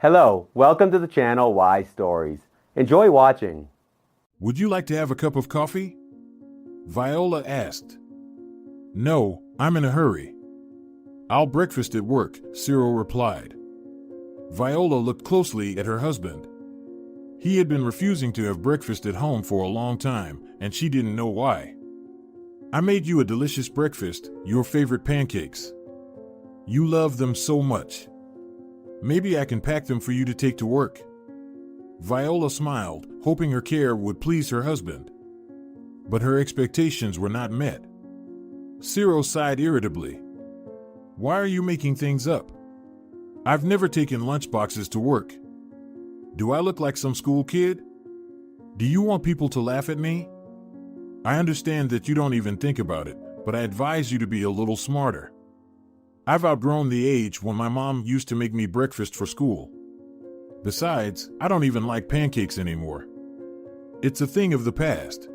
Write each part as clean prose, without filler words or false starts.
Hello, welcome to the channel Why Stories. Enjoy watching. Would you like to have a cup of coffee? Viola asked. No, I'm in a hurry. I'll breakfast at work, Ciro replied. Viola looked closely at her husband. He had been refusing to have breakfast at home for a long time, and she didn't know why. I made you a delicious breakfast, your favorite pancakes. You love them so much. Maybe I can pack them for you to take to work. Viola smiled, hoping her care would please her husband. But her expectations were not met. Ciro sighed irritably. Why are you making things up? I've never taken lunchboxes to work. Do I look like some school kid? Do you want people to laugh at me? I understand that you don't even think about it, but I advise you to be a little smarter. I've outgrown the age when my mom used to make me breakfast for school. Besides, I don't even like pancakes anymore. It's a thing of the past.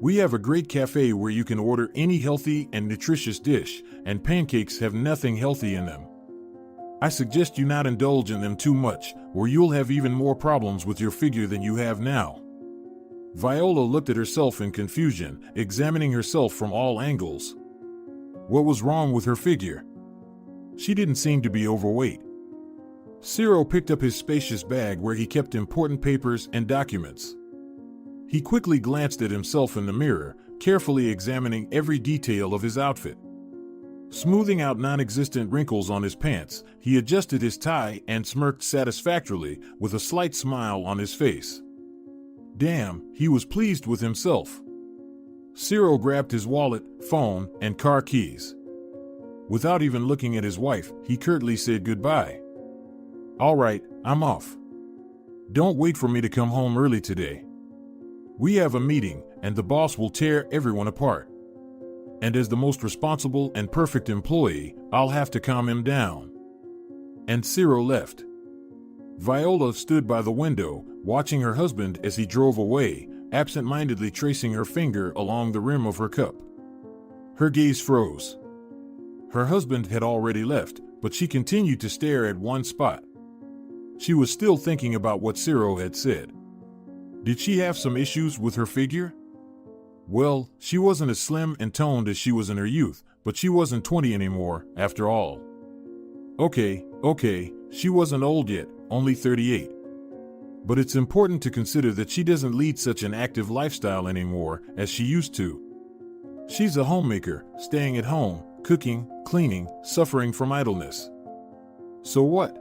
We have a great cafe where you can order any healthy and nutritious dish, and pancakes have nothing healthy in them. I suggest you not indulge in them too much, or you'll have even more problems with your figure than you have now. Viola looked at herself in confusion, examining herself from all angles. What was wrong with her figure? She didn't seem to be overweight. Ciro picked up his spacious bag where he kept important papers and documents. He quickly glanced at himself in the mirror, carefully examining every detail of his outfit. Smoothing out non-existent wrinkles on his pants, he adjusted his tie and smirked satisfactorily, with a slight smile on his face. Damn, he was pleased with himself. Ciro grabbed his wallet, phone, and car keys. Without even looking at his wife, he curtly said goodbye. All right, I'm off. Don't wait for me to come home early today. We have a meeting, and the boss will tear everyone apart. And as the most responsible and perfect employee, I'll have to calm him down. And Ciro left. Viola stood by the window, watching her husband as he drove away, absent-mindedly tracing her finger along the rim of her cup. Her gaze froze. Her husband had already left, but she continued to stare at one spot. She was still thinking about what Ciro had said. Did she have some issues with her figure? Well, she wasn't as slim and toned as she was in her youth, but she wasn't 20 anymore, after all. Okay, she wasn't old yet, only 38. But it's important to consider that she doesn't lead such an active lifestyle anymore as she used to. She's a homemaker, staying at home, cooking, cleaning, suffering from idleness. So what?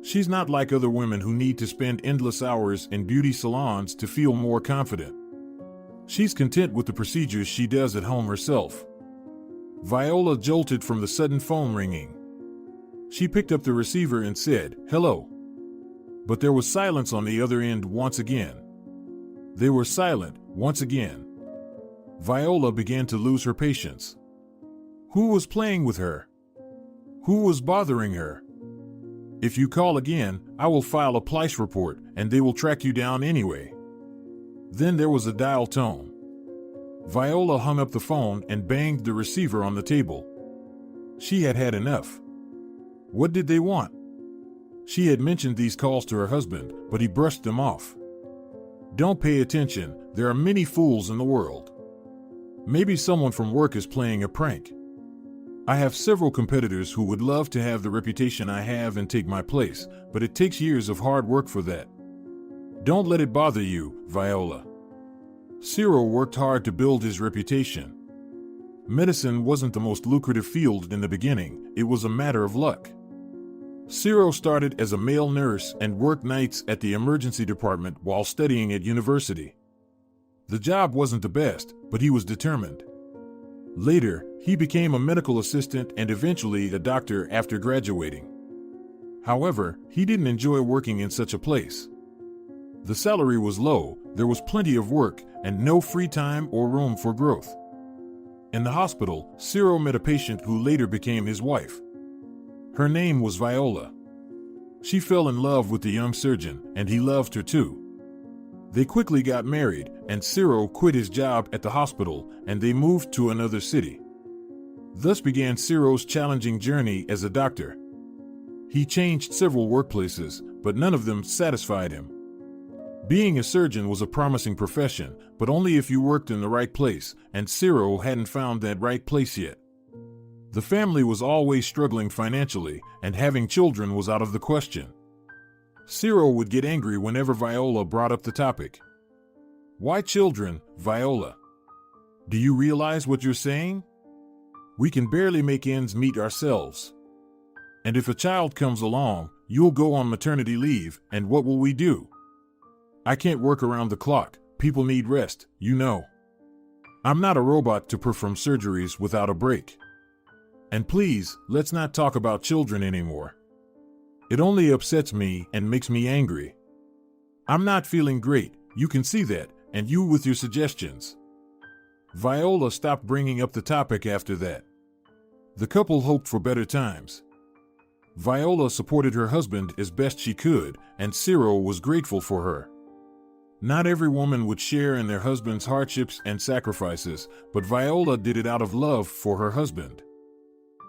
She's not like other women who need to spend endless hours in beauty salons to feel more confident. She's content with the procedures she does at home herself. Viola jolted from the sudden phone ringing. She picked up the receiver and said, "Hello." But there was silence on the other end once again. They were silent once again. Viola began to lose her patience. Who was playing with her? Who was bothering her? If you call again, I will file a police report, and they will track you down anyway. Then there was a dial tone. Viola hung up the phone and banged the receiver on the table. She had had enough. What did they want? She had mentioned these calls to her husband, but he brushed them off. Don't pay attention, there are many fools in the world. Maybe someone from work is playing a prank. I have several competitors who would love to have the reputation I have and take my place, but it takes years of hard work for that. Don't let it bother you, Viola. Ciro worked hard to build his reputation. Medicine wasn't the most lucrative field in the beginning, it was a matter of luck. Ciro started as a male nurse and worked nights at the emergency department while studying at university. The job wasn't the best, but he was determined. Later, he became a medical assistant and eventually a doctor after graduating. However, he didn't enjoy working in such a place. The salary was low, there was plenty of work, and no free time or room for growth. In the hospital, Ciro met a patient who later became his wife. Her name was Viola. She fell in love with the young surgeon, and he loved her too. They quickly got married, and Ciro quit his job at the hospital, and they moved to another city. Thus began Ciro's challenging journey as a doctor. He changed several workplaces, but none of them satisfied him. Being a surgeon was a promising profession, but only if you worked in the right place, and Ciro hadn't found that right place yet. The family was always struggling financially, and having children was out of the question. Ciro would get angry whenever Viola brought up the topic. "Why children, Viola? Do you realize what you're saying? We can barely make ends meet ourselves. And if a child comes along, you'll go on maternity leave, and what will we do? I can't work around the clock. People need rest, you know. I'm not a robot to perform surgeries without a break. And please, let's not talk about children anymore. It only upsets me and makes me angry. I'm not feeling great, you can see that, and you with your suggestions." Viola stopped bringing up the topic after that. The couple hoped for better times. Viola supported her husband as best she could, and Ciro was grateful for her. Not every woman would share in their husband's hardships and sacrifices, but Viola did it out of love for her husband.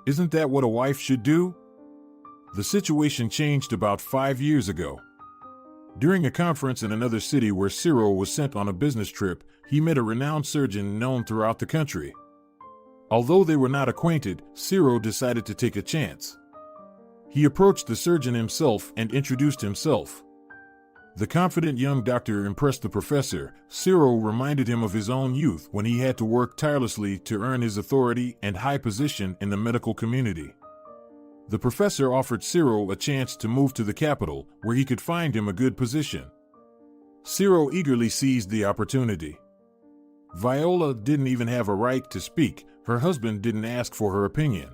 Isn't that what a wife should do? The situation changed about 5 years ago. During a conference in another city where Ciro was sent on a business trip, he met a renowned surgeon known throughout the country. Although they were not acquainted, Ciro decided to take a chance. He approached the surgeon himself and introduced himself. The confident young doctor impressed the professor. Ciro reminded him of his own youth when he had to work tirelessly to earn his authority and high position in the medical community. The professor offered Ciro a chance to move to the capital, where he could find him a good position. Ciro eagerly seized the opportunity. Viola didn't even have a right to speak. Her husband didn't ask for her opinion.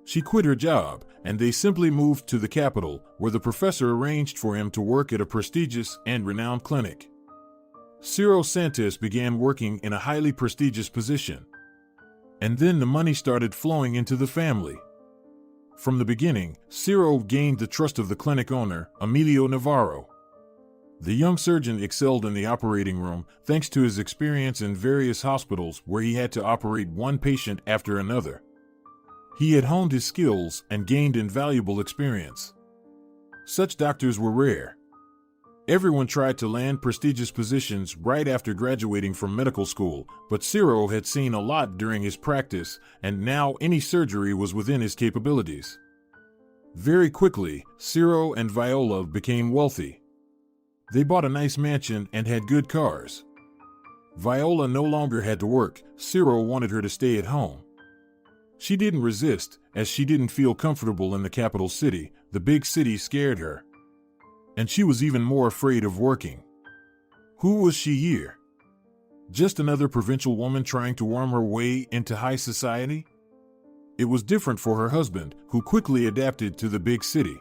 She quit her job, and they simply moved to the capital, where the professor arranged for him to work at a prestigious and renowned clinic. Ciro Santos began working in a highly prestigious position. And then the money started flowing into the family. From the beginning, Ciro gained the trust of the clinic owner, Emilio Navarro. The young surgeon excelled in the operating room thanks to his experience in various hospitals where he had to operate one patient after another. He had honed his skills and gained invaluable experience. Such doctors were rare. Everyone tried to land prestigious positions right after graduating from medical school, but Ciro had seen a lot during his practice, and now any surgery was within his capabilities. Very quickly, Ciro and Viola became wealthy. They bought a nice mansion and had good cars. Viola no longer had to work. Ciro wanted her to stay at home. She didn't resist, as she didn't feel comfortable in the capital city. The big city scared her. And she was even more afraid of working. Who was she here? Just another provincial woman trying to worm her way into high society? It was different for her husband, who quickly adapted to the big city.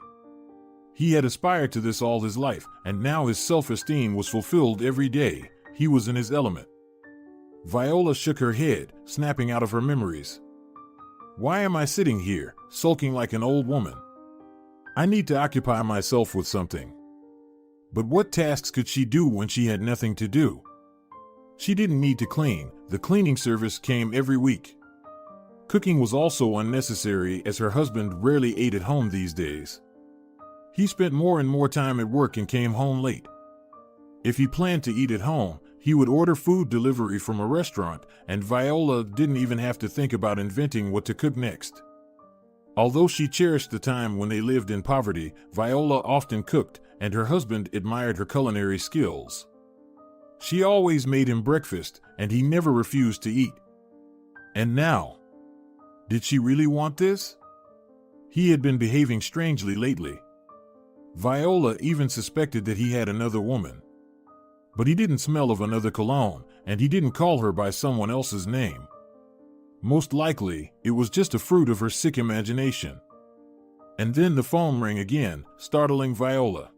He had aspired to this all his life, and now his self-esteem was fulfilled every day. He was in his element. Viola shook her head, snapping out of her memories. Why am I sitting here, sulking like an old woman? I need to occupy myself with something. But what tasks could she do when she had nothing to do? She didn't need to clean. The cleaning service came every week. Cooking was also unnecessary, as her husband rarely ate at home these days. He spent more and more time at work and came home late. If he planned to eat at home, he would order food delivery from a restaurant, and Viola didn't even have to think about inventing what to cook next. Although she cherished the time when they lived in poverty, Viola often cooked, and her husband admired her culinary skills. She always made him breakfast, and he never refused to eat. And now, did she really want this? He had been behaving strangely lately. Viola even suspected that he had another woman. But he didn't smell of another cologne, and he didn't call her by someone else's name. Most likely, it was just a fruit of her sick imagination. And then the phone rang again, startling Viola.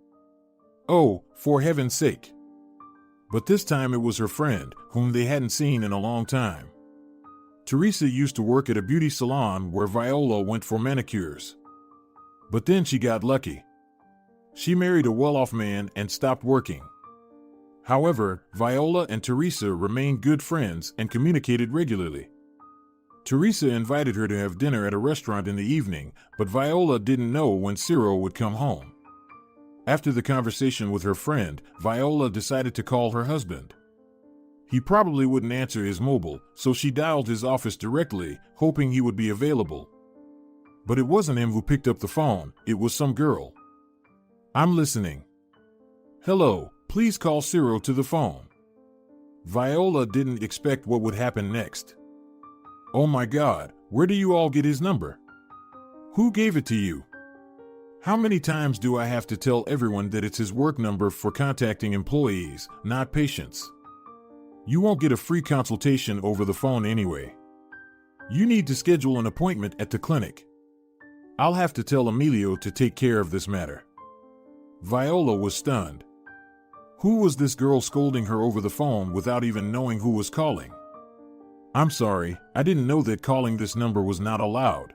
Oh, for heaven's sake! But this time it was her friend, whom they hadn't seen in a long time. Teresa used to work at a beauty salon where Viola went for manicures. But then she got lucky. She married a well-off man and stopped working. However, Viola and Teresa remained good friends and communicated regularly. Teresa invited her to have dinner at a restaurant in the evening, but Viola didn't know when Ciro would come home. After the conversation with her friend, Viola decided to call her husband. He probably wouldn't answer his mobile, so she dialed his office directly, hoping he would be available. But it wasn't him who picked up the phone, it was some girl. "I'm listening." "Hello, please call Ciro to the phone." Viola didn't expect what would happen next. "Oh my God, where do you all get his number? Who gave it to you? How many times do I have to tell everyone that it's his work number for contacting employees, not patients? You won't get a free consultation over the phone anyway. You need to schedule an appointment at the clinic. I'll have to tell Emilio to take care of this matter." Viola was stunned. Who was this girl scolding her over the phone without even knowing who was calling? "I'm sorry, I didn't know that calling this number was not allowed.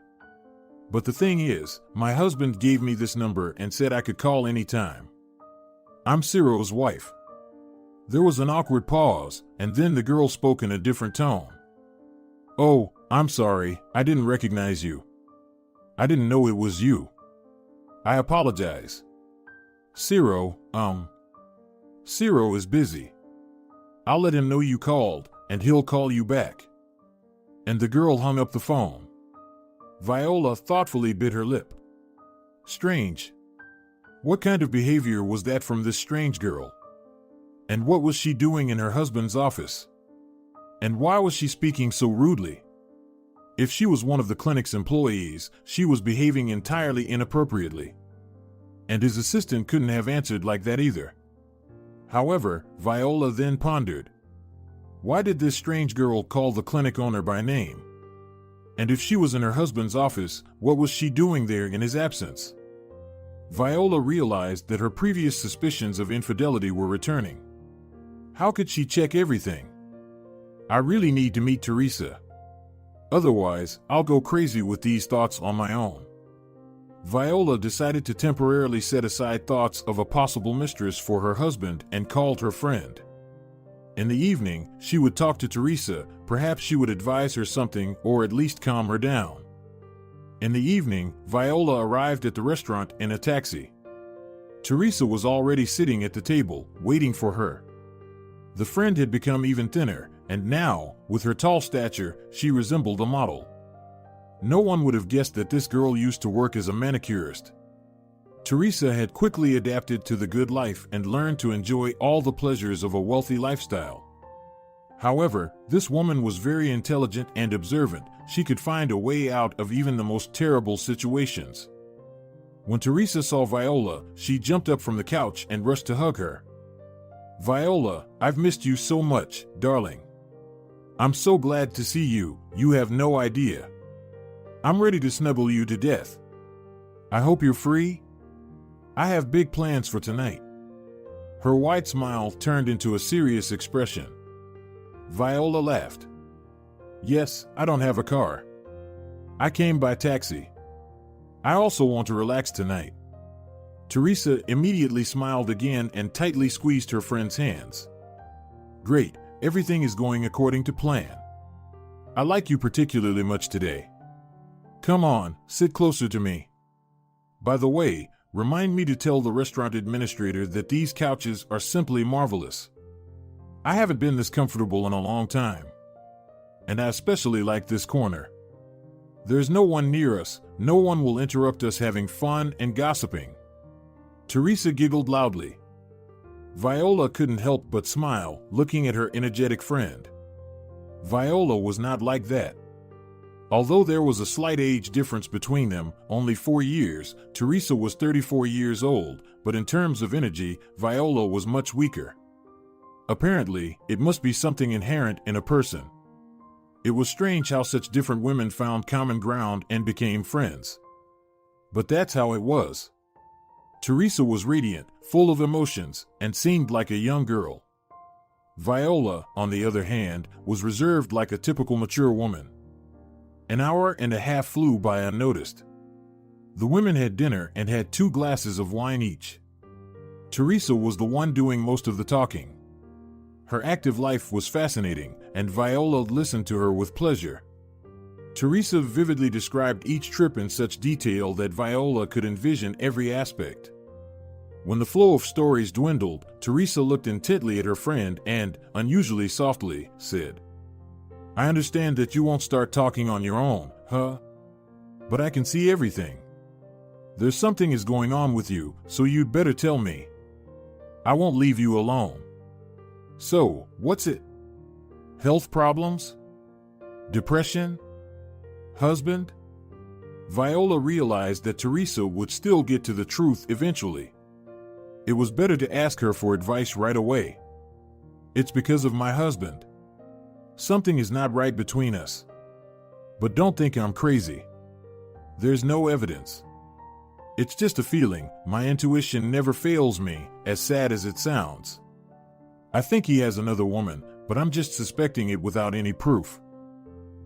But the thing is, my husband gave me this number and said I could call any time. I'm Ciro's wife." There was an awkward pause, and then the girl spoke in a different tone. "Oh, I'm sorry, I didn't recognize you. I didn't know it was you. I apologize. Ciro is busy. I'll let him know you called, and he'll call you back." And the girl hung up the phone. Viola thoughtfully bit her lip. Strange. What kind of behavior was that from this strange girl? And what was she doing in her husband's office? And why was she speaking so rudely? If she was one of the clinic's employees, she was behaving entirely inappropriately. And his assistant couldn't have answered like that either. However, Viola then pondered. Why did this strange girl call the clinic owner by name? And if she was in her husband's office, what was she doing there in his absence? Viola realized that her previous suspicions of infidelity were returning. How could she check everything? I really need to meet Teresa. Otherwise, I'll go crazy with these thoughts on my own. Viola decided to temporarily set aside thoughts of a possible mistress for her husband and called her friend. In the evening, she would talk to Teresa, perhaps she would advise her something or at least calm her down. In the evening, Viola arrived at the restaurant in a taxi. Teresa was already sitting at the table, waiting for her. The friend had become even thinner, and now, with her tall stature, she resembled a model. No one would have guessed that this girl used to work as a manicurist. Teresa had quickly adapted to the good life and learned to enjoy all the pleasures of a wealthy lifestyle. However, this woman was very intelligent and observant. She could find a way out of even the most terrible situations. When Teresa saw Viola, she jumped up from the couch and rushed to hug her. "Viola, I've missed you so much, darling. I'm so glad to see you, you have no idea. I'm ready to snuggle you to death. I hope you're free. I have big plans for tonight." Her white smile turned into a serious expression. Viola laughed. "Yes, I don't have a car. I came by taxi. I also want to relax tonight." Teresa immediately smiled again and tightly squeezed her friend's hands. "Great, everything is going according to plan. I like you particularly much today. Come on, sit closer to me. By the way, remind me to tell the restaurant administrator that these couches are simply marvelous. I haven't been this comfortable in a long time. And I especially like this corner. There's no one near us, no one will interrupt us having fun and gossiping." Teresa giggled loudly. Viola couldn't help but smile, looking at her energetic friend. Viola was not like that. Although there was a slight age difference between them, only 4 years, Teresa was 34 years old, but in terms of energy, Viola was much weaker. Apparently, it must be something inherent in a person. It was strange how such different women found common ground and became friends. But that's how it was. Teresa was radiant, full of emotions, and seemed like a young girl. Viola, on the other hand, was reserved like a typical mature woman. An hour and a half flew by unnoticed. The women had dinner and had 2 glasses of wine each. Teresa was the one doing most of the talking. Her active life was fascinating, and Viola listened to her with pleasure. Teresa vividly described each trip in such detail that Viola could envision every aspect. When the flow of stories dwindled, Teresa looked intently at her friend and, unusually softly, said, "I understand that you won't start talking on your own, huh? But I can see everything. There's something is going on with you, so you'd better tell me. I won't leave you alone. So, what's it? Health problems? Depression? Husband?" Viola realized that Teresa would still get to the truth eventually. It was better to ask her for advice right away. "It's because of my husband. Something is not right between us. But don't think I'm crazy. There's no evidence. It's just a feeling. My intuition never fails me, as sad as it sounds. I think he has another woman, but I'm just suspecting it without any proof."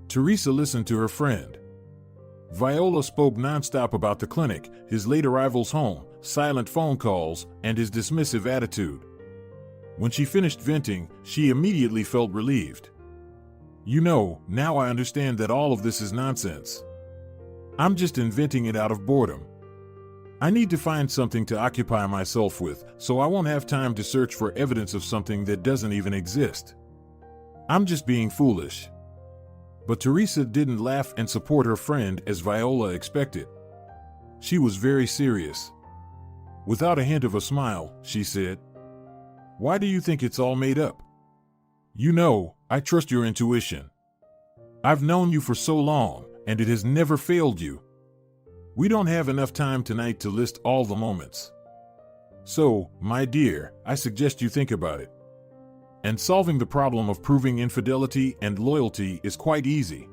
Teresa listened to her friend. Viola spoke nonstop about the clinic, his late arrivals home, silent phone calls, and his dismissive attitude. When she finished venting, she immediately felt relieved. "You know, now I understand that all of this is nonsense. I'm just inventing it out of boredom. I need to find something to occupy myself with, so I won't have time to search for evidence of something that doesn't even exist. I'm just being foolish." But Teresa didn't laugh and support her friend as Viola expected. She was very serious. Without a hint of a smile, she said, "Why do you think it's all made up? You know, I trust your intuition. I've known you for so long, and it has never failed you. We don't have enough time tonight to list all the moments. So, my dear, I suggest you think about it. And solving the problem of proving infidelity and loyalty is quite easy.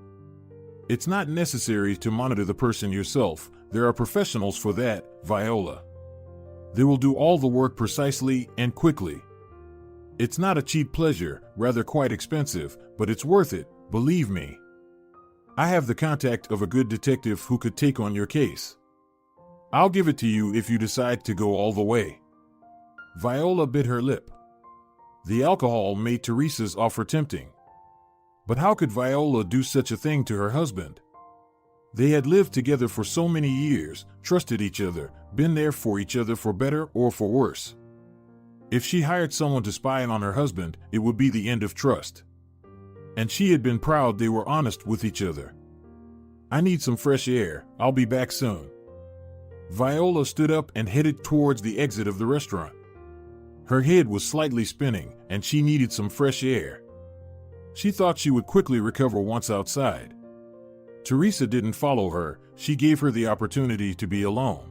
It's not necessary to monitor the person yourself. There are professionals for that, Viola. They will do all the work precisely and quickly. It's not a cheap pleasure, rather quite expensive, but it's worth it, believe me. I have the contact of a good detective who could take on your case. I'll give it to you if you decide to go all the way." Viola bit her lip. The alcohol made Teresa's offer tempting. But how could Viola do such a thing to her husband? They had lived together for so many years, trusted each other, been there for each other for better or for worse. If she hired someone to spy on her husband, it would be the end of trust. And she had been proud they were honest with each other. "I need some fresh air. I'll be back soon." Viola stood up and headed towards the exit of the restaurant. Her head was slightly spinning, and she needed some fresh air. She thought she would quickly recover once outside. Teresa didn't follow her. She gave her the opportunity to be alone.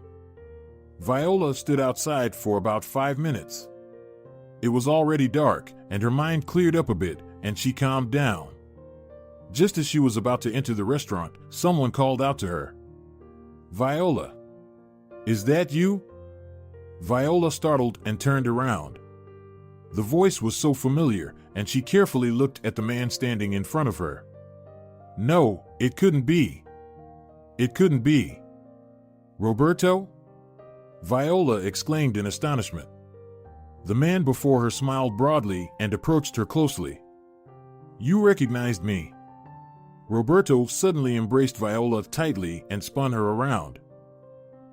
Viola stood outside for about 5 minutes. It was already dark, and her mind cleared up a bit, and she calmed down. Just as she was about to enter the restaurant, someone called out to her. "Viola, is that you?" Viola startled and turned around. The voice was so familiar, and she carefully looked at the man standing in front of her. No, it couldn't be. It couldn't be. "Roberto?" Viola exclaimed in astonishment. The man before her smiled broadly and approached her closely. "You recognized me." Roberto suddenly embraced Viola tightly and spun her around.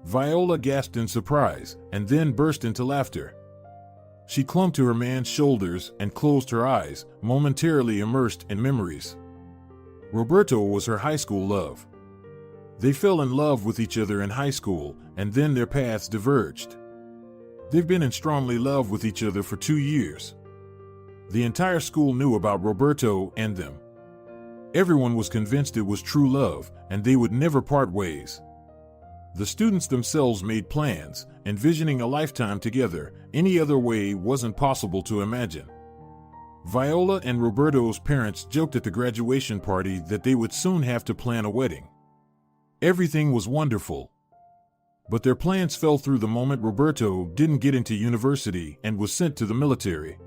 Viola gasped in surprise and then burst into laughter. She clung to her man's shoulders and closed her eyes, momentarily immersed in memories. Roberto was her high school love. They fell in love with each other in high school, and then their paths diverged. They've been in strongly love with each other for 2 years. The entire school knew about Roberto and them. Everyone was convinced it was true love, and they would never part ways. The students themselves made plans, envisioning a lifetime together. Any other way wasn't possible to imagine. Viola and Roberto's parents joked at the graduation party that they would soon have to plan a wedding. Everything was wonderful. But their plans fell through the moment Roberto didn't get into university and was sent to the military.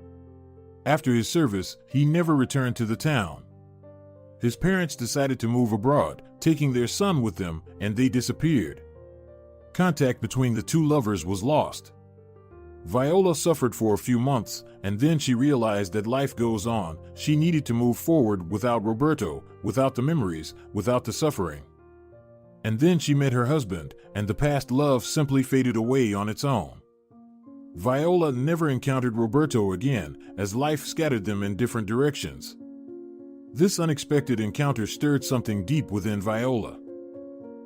After his service, he never returned to the town. His parents decided to move abroad, taking their son with them, and they disappeared. Contact between the two lovers was lost. Viola suffered for a few months, and then she realized that life goes on. She needed to move forward without Roberto, without the memories, without the suffering. And then she met her husband, and the past love simply faded away on its own. Viola never encountered Roberto again, as life scattered them in different directions. This unexpected encounter stirred something deep within Viola.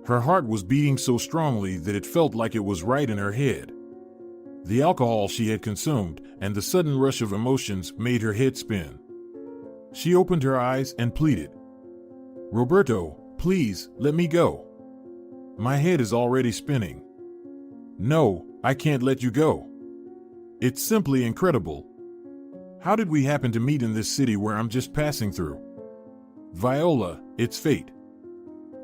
Her heart was beating so strongly that it felt like it was right in her head. The alcohol she had consumed and the sudden rush of emotions made her head spin. She opened her eyes and pleaded, "Roberto, please, let me go. My head is already spinning. No, I can't let you go. It's simply incredible. How did we happen to meet in this city where I'm just passing through? Viola, it's fate.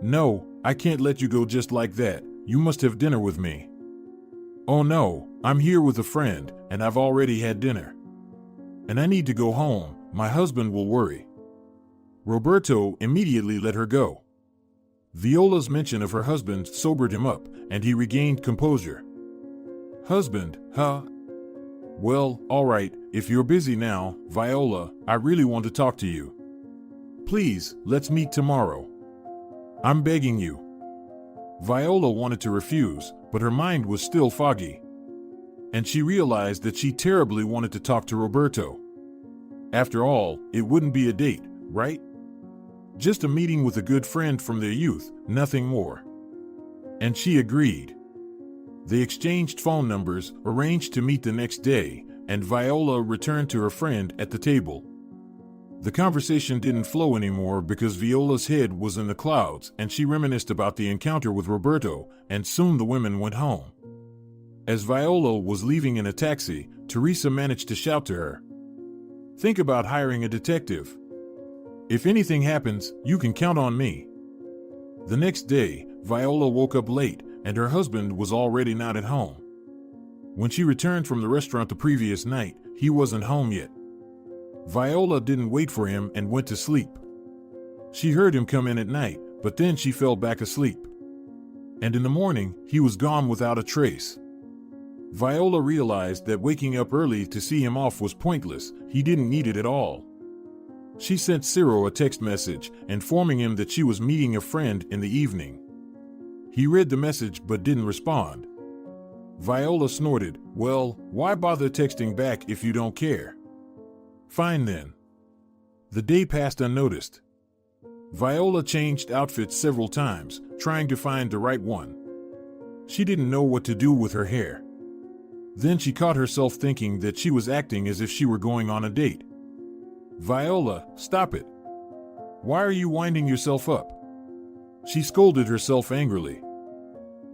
No, I can't let you go just like that. You must have dinner with me." "Oh no, I'm here with a friend, and I've already had dinner. And I need to go home, my husband will worry." Roberto immediately let her go. Viola's mention of her husband sobered him up, and he regained composure. "Husband, huh? Well, all right, if you're busy now, Viola, I really want to talk to you. Please, let's meet tomorrow. I'm begging you." Viola wanted to refuse, but her mind was still foggy. And she realized that she terribly wanted to talk to Roberto. After all, it wouldn't be a date, right? Just a meeting with a good friend from their youth, nothing more. And she agreed. They exchanged phone numbers, arranged to meet the next day, and Viola returned to her friend at the table. The conversation didn't flow anymore because Viola's head was in the clouds, and she reminisced about the encounter with Roberto, and soon the women went home. As Viola was leaving in a taxi, Teresa managed to shout to her, "Think about hiring a detective. If anything happens, you can count on me." The next day, Viola woke up late, and her husband was already not at home. When she returned from the restaurant the previous night, he wasn't home yet. Viola didn't wait for him and went to sleep. She heard him come in at night, but then she fell back asleep. And in the morning, he was gone without a trace. Viola realized that waking up early to see him off was pointless. He didn't need it at all. She sent Ciro a text message, informing him that she was meeting a friend in the evening. He read the message but didn't respond. Viola snorted, "Well, why bother texting back if you don't care? Fine then." The day passed unnoticed. Viola changed outfits several times, trying to find the right one. She didn't know what to do with her hair. Then she caught herself thinking that she was acting as if she were going on a date. "Viola, stop it. Why are you winding yourself up?" She scolded herself angrily.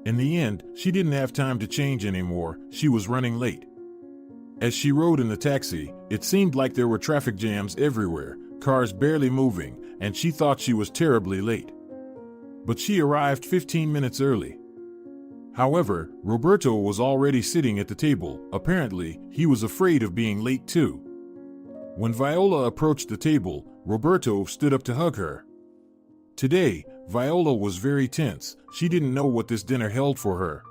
In the end, she didn't have time to change anymore. She was running late. As she rode in the taxi, it seemed like there were traffic jams everywhere, cars barely moving, and she thought she was terribly late. But she arrived 15 minutes early. However, Roberto was already sitting at the table. Apparently, he was afraid of being late too. When Viola approached the table, Roberto stood up to hug her. Today, Viola was very tense. She didn't know what this dinner held for her.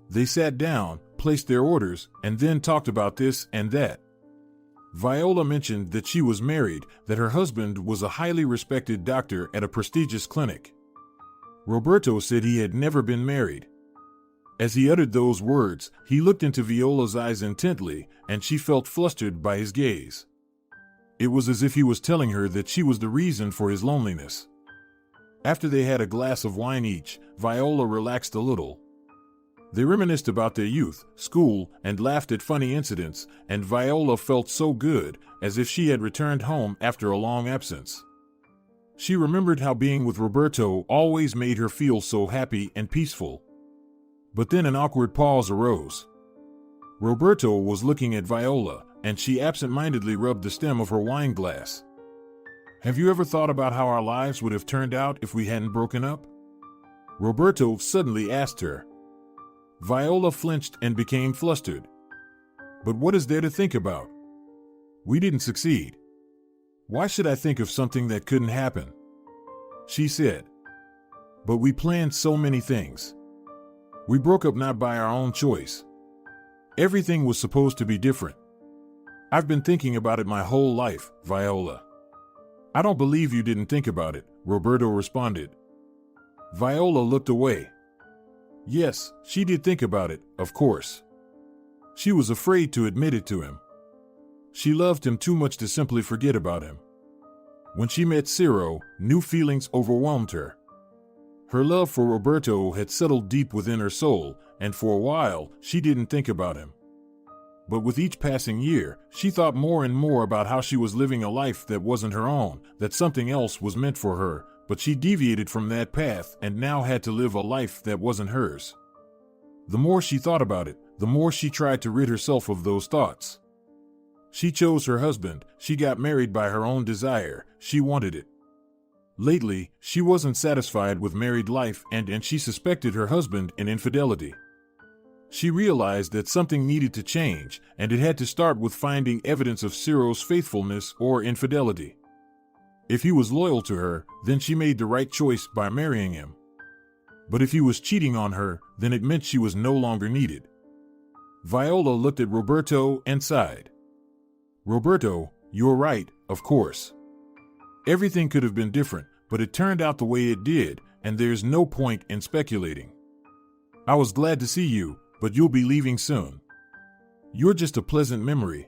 They sat down, placed their orders, and then talked about this and that. Viola mentioned that she was married, that her husband was a highly respected doctor at a prestigious clinic. Roberto said he had never been married. As he uttered those words, he looked into Viola's eyes intently, and she felt flustered by his gaze. It was as if he was telling her that she was the reason for his loneliness. After they had a glass of wine each, Viola relaxed a little. They reminisced about their youth, school, and laughed at funny incidents, and Viola felt so good, as if she had returned home after a long absence. She remembered how being with Roberto always made her feel so happy and peaceful. But then an awkward pause arose. Roberto was looking at Viola, and she absent-mindedly rubbed the stem of her wine glass. "Have you ever thought about how our lives would have turned out if we hadn't broken up?" Roberto suddenly asked her. Viola flinched and became flustered. "But what is there to think about? We didn't succeed. Why should I think of something that couldn't happen?" She said. "But we planned so many things. We broke up not by our own choice. Everything was supposed to be different. I've been thinking about it my whole life, Viola. I don't believe you didn't think about it, Roberto responded. Viola looked away. Yes, she did think about it, of course. She was afraid to admit it to him. She loved him too much to simply forget about him. When she met Ciro, new feelings overwhelmed her. Her love for Roberto had settled deep within her soul, and for a while, she didn't think about him. But with each passing year, she thought more and more about how she was living a life that wasn't her own, that something else was meant for her, but she deviated from that path and now had to live a life that wasn't hers. The more she thought about it, the more she tried to rid herself of those thoughts. She chose her husband, she got married by her own desire, she wanted it. Lately, she wasn't satisfied with married life and she suspected her husband in infidelity. She realized that something needed to change, and it had to start with finding evidence of Ciro's faithfulness or infidelity. If he was loyal to her, then she made the right choice by marrying him. But if he was cheating on her, then it meant she was no longer needed. Viola looked at Roberto and sighed. Roberto, you're right, of course. Everything could have been different, but it turned out the way it did, and there's no point in speculating. I was glad to see you, but you'll be leaving soon. You're just a pleasant memory.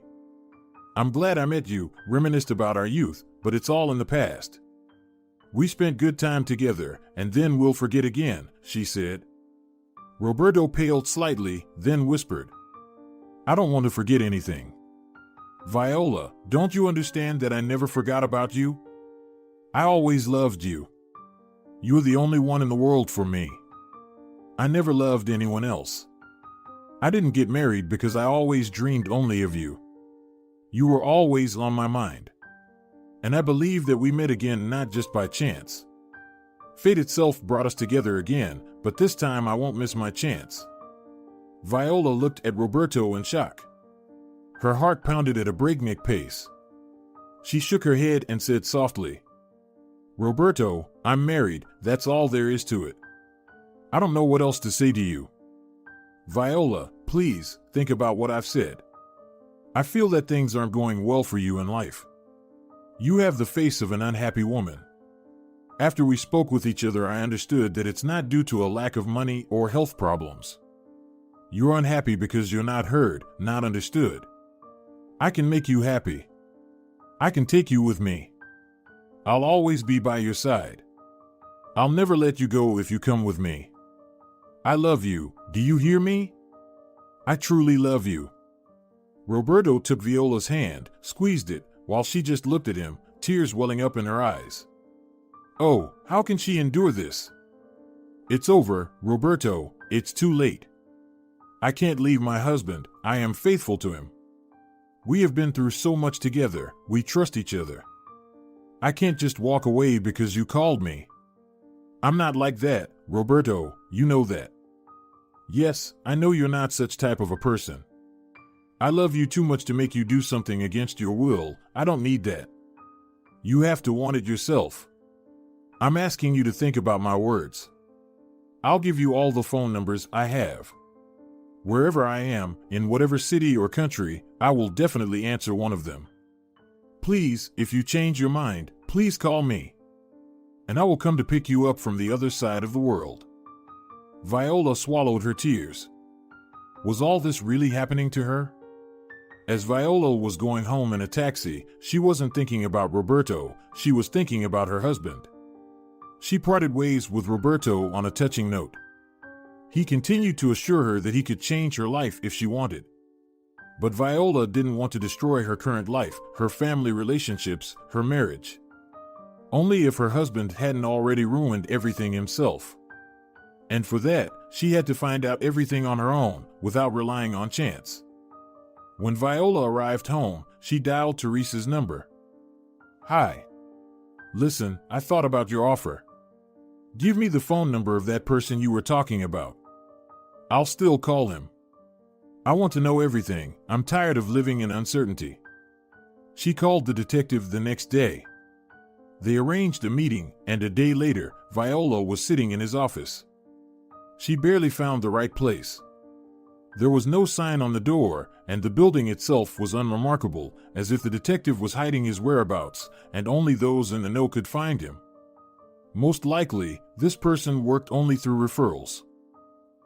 I'm glad I met you, reminisced about our youth, but it's all in the past. We spent good time together, and then we'll forget again, she said. Roberto paled slightly, then whispered, I don't want to forget anything. Viola, don't you understand that I never forgot about you? I always loved you. You're the only one in the world for me. I never loved anyone else. I didn't get married because I always dreamed only of you. You were always on my mind. And I believe that we met again not just by chance. Fate itself brought us together again, but this time I won't miss my chance. Viola looked at Roberto in shock. Her heart pounded at a breakneck pace. She shook her head and said softly, Roberto, I'm married, that's all there is to it. I don't know what else to say to you. Viola, please, think about what I've said. I feel that things aren't going well for you in life. You have the face of an unhappy woman. After we spoke with each other, I understood that it's not due to a lack of money or health problems. You're unhappy because you're not heard, not understood. I can make you happy. I can take you with me. I'll always be by your side. I'll never let you go if you come with me. I love you, do you hear me? I truly love you. Roberto took Viola's hand, squeezed it, while she just looked at him, tears welling up in her eyes. Oh, how can she endure this? It's over, Roberto, it's too late. I can't leave my husband, I am faithful to him. We have been through so much together, we trust each other. I can't just walk away because you called me. I'm not like that, Roberto, you know that. Yes, I know you're not such type of a person. I love you too much to make you do something against your will, I don't need that. You have to want it yourself. I'm asking you to think about my words. I'll give you all the phone numbers I have. Wherever I am, in whatever city or country, I will definitely answer one of them. Please, if you change your mind, please call me. And I will come to pick you up from the other side of the world. Viola swallowed her tears. Was all this really happening to her? As Viola was going home in a taxi, she wasn't thinking about Roberto, she was thinking about her husband. She parted ways with Roberto on a touching note. He continued to assure her that he could change her life if she wanted. But Viola didn't want to destroy her current life, her family relationships, her marriage. Only if her husband hadn't already ruined everything himself. And for that, she had to find out everything on her own, without relying on chance. When Viola arrived home, she dialed Teresa's number. Hi. Listen, I thought about your offer. Give me the phone number of that person you were talking about. I'll still call him. I want to know everything, I'm tired of living in uncertainty. She called the detective the next day. They arranged a meeting, and a day later, Viola was sitting in his office. She barely found the right place. There was no sign on the door, and the building itself was unremarkable, as if the detective was hiding his whereabouts, and only those in the know could find him. Most likely, this person worked only through referrals.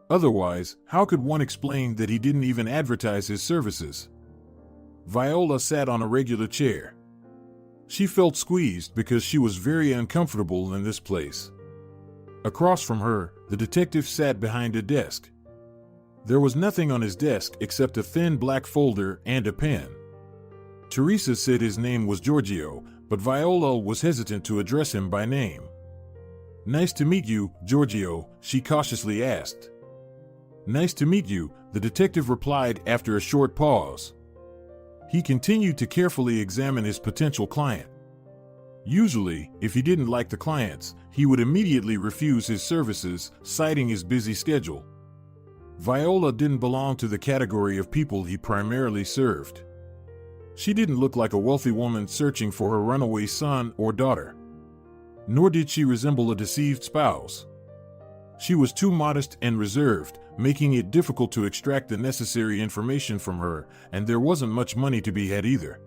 Otherwise, how could one explain that he didn't even advertise his services? Viola sat on a regular chair. She felt squeezed because she was very uncomfortable in this place. Across from her, the detective sat behind a desk. There was nothing on his desk except a thin black folder and a pen. Teresa said his name was Giorgio, but Viola was hesitant to address him by name. "Nice to meet you, Giorgio," she cautiously asked. "Nice to meet you," the detective replied after a short pause. He continued to carefully examine his potential client. Usually, if he didn't like the clients, he would immediately refuse his services, citing his busy schedule. Viola didn't belong to the category of people he primarily served. She didn't look like a wealthy woman searching for her runaway son or daughter. Nor did she resemble a deceived spouse. She was too modest and reserved, making it difficult to extract the necessary information from her, and there wasn't much money to be had either.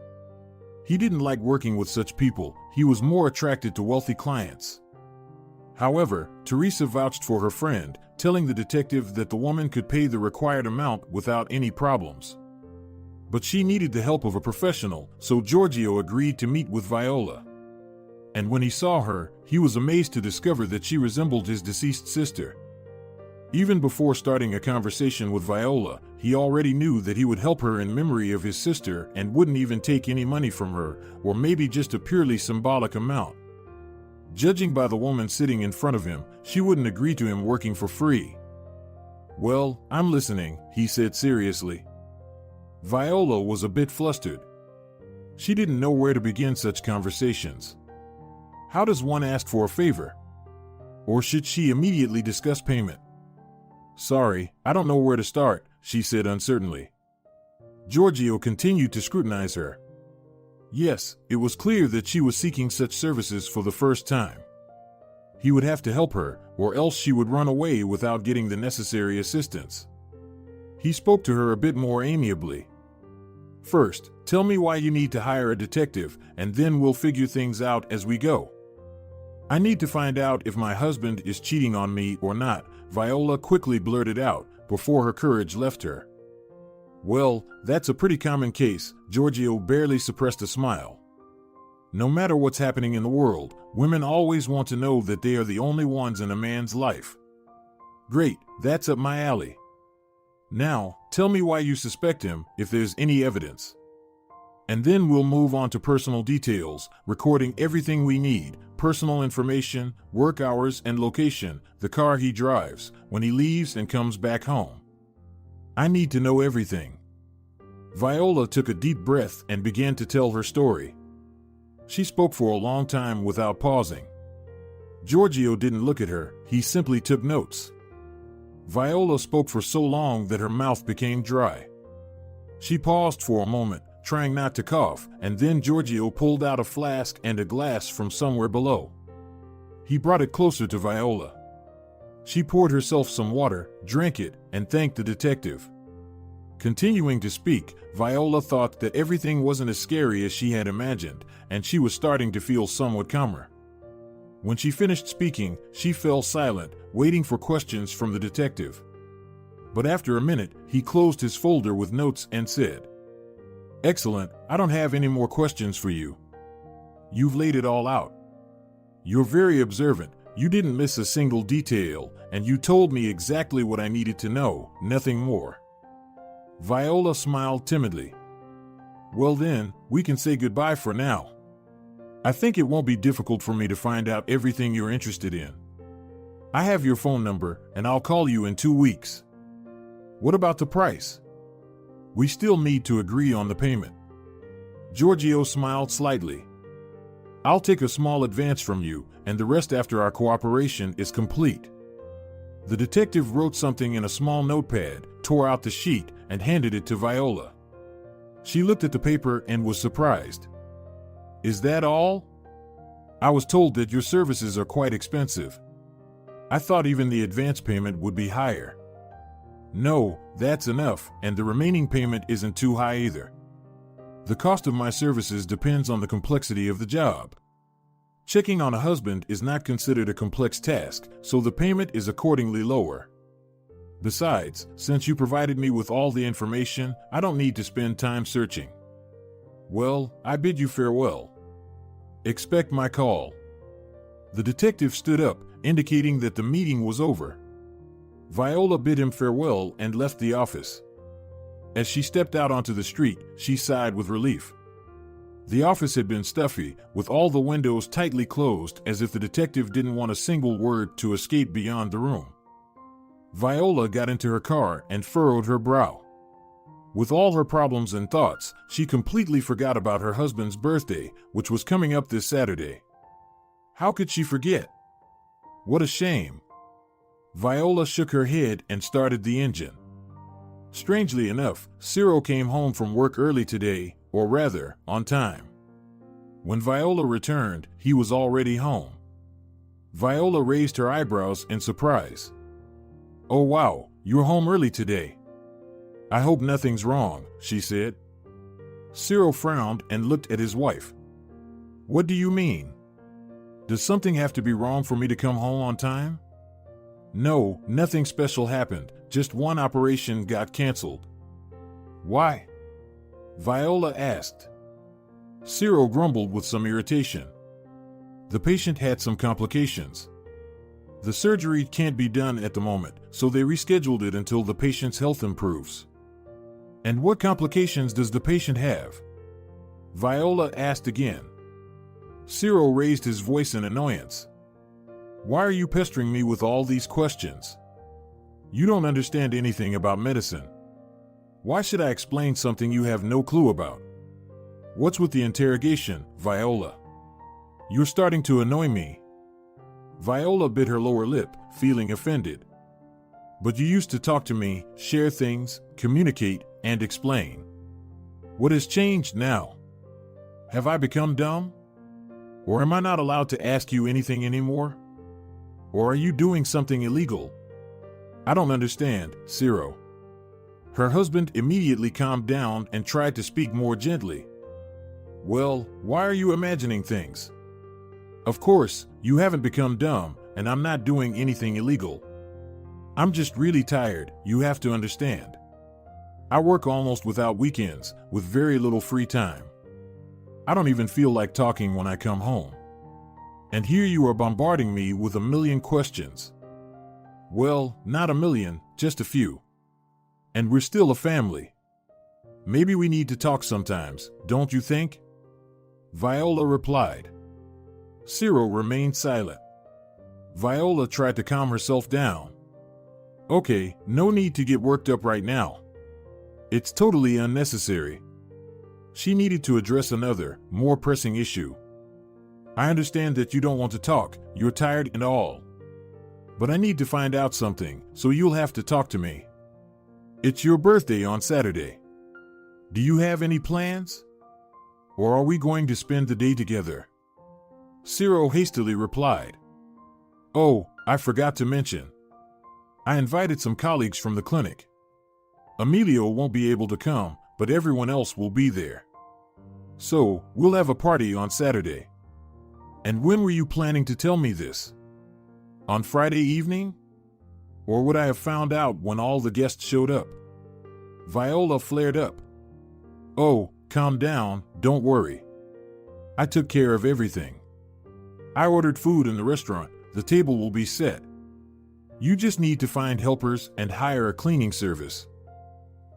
He didn't like working with such people. He was more attracted to wealthy clients. However, Teresa vouched for her friend, telling the detective that the woman could pay the required amount without any problems. But she needed the help of a professional, so Giorgio agreed to meet with Viola. And when he saw her, he was amazed to discover that she resembled his deceased sister. Even before starting a conversation with Viola, he already knew that he would help her in memory of his sister and wouldn't even take any money from her, or maybe just a purely symbolic amount. Judging by the woman sitting in front of him, she wouldn't agree to him working for free. "Well, I'm listening," he said seriously. Viola was a bit flustered. She didn't know where to begin such conversations. How does one ask for a favor? Or should she immediately discuss payment? "Sorry, I don't know where to start," she said uncertainly. Giorgio continued to scrutinize her. Yes, it was clear that she was seeking such services for the first time. He would have to help her, or else she would run away without getting the necessary assistance. He spoke to her a bit more amiably. "First, tell me why you need to hire a detective, and then we'll figure things out as we go." "I need to find out if my husband is cheating on me or not," Viola quickly blurted out, before her courage left her. "Well, that's a pretty common case," Giorgio barely suppressed a smile. "No matter what's happening in the world, women always want to know that they are the only ones in a man's life." "Great, that's up my alley. Now, tell me why you suspect him, if there's any evidence. And then we'll move on to personal details, recording everything we need, personal information, work hours and location, the car he drives, when he leaves and comes back home. I need to know everything." Viola took a deep breath and began to tell her story. She spoke for a long time without pausing. Giorgio didn't look at her, he simply took notes. Viola spoke for so long that her mouth became dry. She paused for a moment, trying not to cough, and then Giorgio pulled out a flask and a glass from somewhere below. He brought it closer to Viola. She poured herself some water, drank it, and thanked the detective. Continuing to speak, Viola thought that everything wasn't as scary as she had imagined, and she was starting to feel somewhat calmer. When she finished speaking, she fell silent, waiting for questions from the detective. But after a minute, he closed his folder with notes and said, "Excellent, I don't have any more questions for you. You've laid it all out. You're very observant, you didn't miss a single detail, and you told me exactly what I needed to know, nothing more." Viola smiled timidly. "Well then, we can say goodbye for now. I think it won't be difficult for me to find out everything you're interested in. I have your phone number, and I'll call you in 2 weeks. What about the price? We still need to agree on the payment." Giorgio smiled slightly. "I'll take a small advance from you, and the rest after our cooperation is complete." The detective wrote something in a small notepad, tore out the sheet, and handed it to Viola. She looked at the paper and was surprised. "Is that all? I was told that your services are quite expensive. I thought even the advance payment would be higher." No, that's enough, and the remaining payment isn't too high either. The cost of my services depends on the complexity of the job. Checking on a husband is not considered a complex task, so the payment is accordingly lower. Besides, since you provided me with all the information, I don't need to spend time searching. Well, I bid you farewell. Expect my call. The detective stood up, indicating that the meeting was over. Viola bid him farewell and left the office. As she stepped out onto the street, she sighed with relief. The office had been stuffy, with all the windows tightly closed, as if the detective didn't want a single word to escape beyond the room. Viola got into her car and furrowed her brow. With all her problems and thoughts, she completely forgot about her husband's birthday, which was coming up this Saturday. How could she forget? What a shame. Viola shook her head and started the engine. Strangely enough, Ciro came home from work early today, or rather, on time. When Viola returned, he was already home. Viola raised her eyebrows in surprise. "Oh wow, you're home early today. I hope nothing's wrong," she said. Ciro frowned and looked at his wife. "What do you mean? Does something have to be wrong for me to come home on time?" "No, nothing special happened, just one operation got canceled." "Why?" Viola asked. Ciro grumbled with some irritation. The patient had some complications. The surgery can't be done at the moment, so they rescheduled it until the patient's health improves. "And what complications does the patient have?" Viola asked again. Ciro raised his voice in annoyance. "Why are you pestering me with all these questions? You don't understand anything about medicine. Why should I explain something you have no clue about? What's with the interrogation, Viola? You're starting to annoy me." Viola bit her lower lip, feeling offended. "But you used to talk to me, share things, communicate, and explain. What has changed now? Have I become dumb? Or am I not allowed to ask you anything anymore? Or are you doing something illegal? I don't understand, Ciro." Her husband immediately calmed down and tried to speak more gently. "Well, why are you imagining things? Of course, you haven't become dumb, and I'm not doing anything illegal. I'm just really tired, you have to understand. I work almost without weekends, with very little free time. I don't even feel like talking when I come home. And here you are bombarding me with a million questions. Well, not a million, just a few. And we're still a family. Maybe we need to talk sometimes, don't you think?" Viola replied. Ciro remained silent. Viola tried to calm herself down. "Okay, no need to get worked up right now. It's totally unnecessary." She needed to address another, more pressing issue. "I understand that you don't want to talk, you're tired and all. But I need to find out something, so you'll have to talk to me. It's your birthday on Saturday. Do you have any plans? Or are we going to spend the day together?" Ciro hastily replied. "Oh, I forgot to mention. I invited some colleagues from the clinic. Emilio won't be able to come, but everyone else will be there. So, we'll have a party on Saturday." "And when were you planning to tell me this? On Friday evening? Or would I have found out when all the guests showed up?" Viola flared up. "Oh, calm down, don't worry. I took care of everything. I ordered food in the restaurant, the table will be set. You just need to find helpers and hire a cleaning service.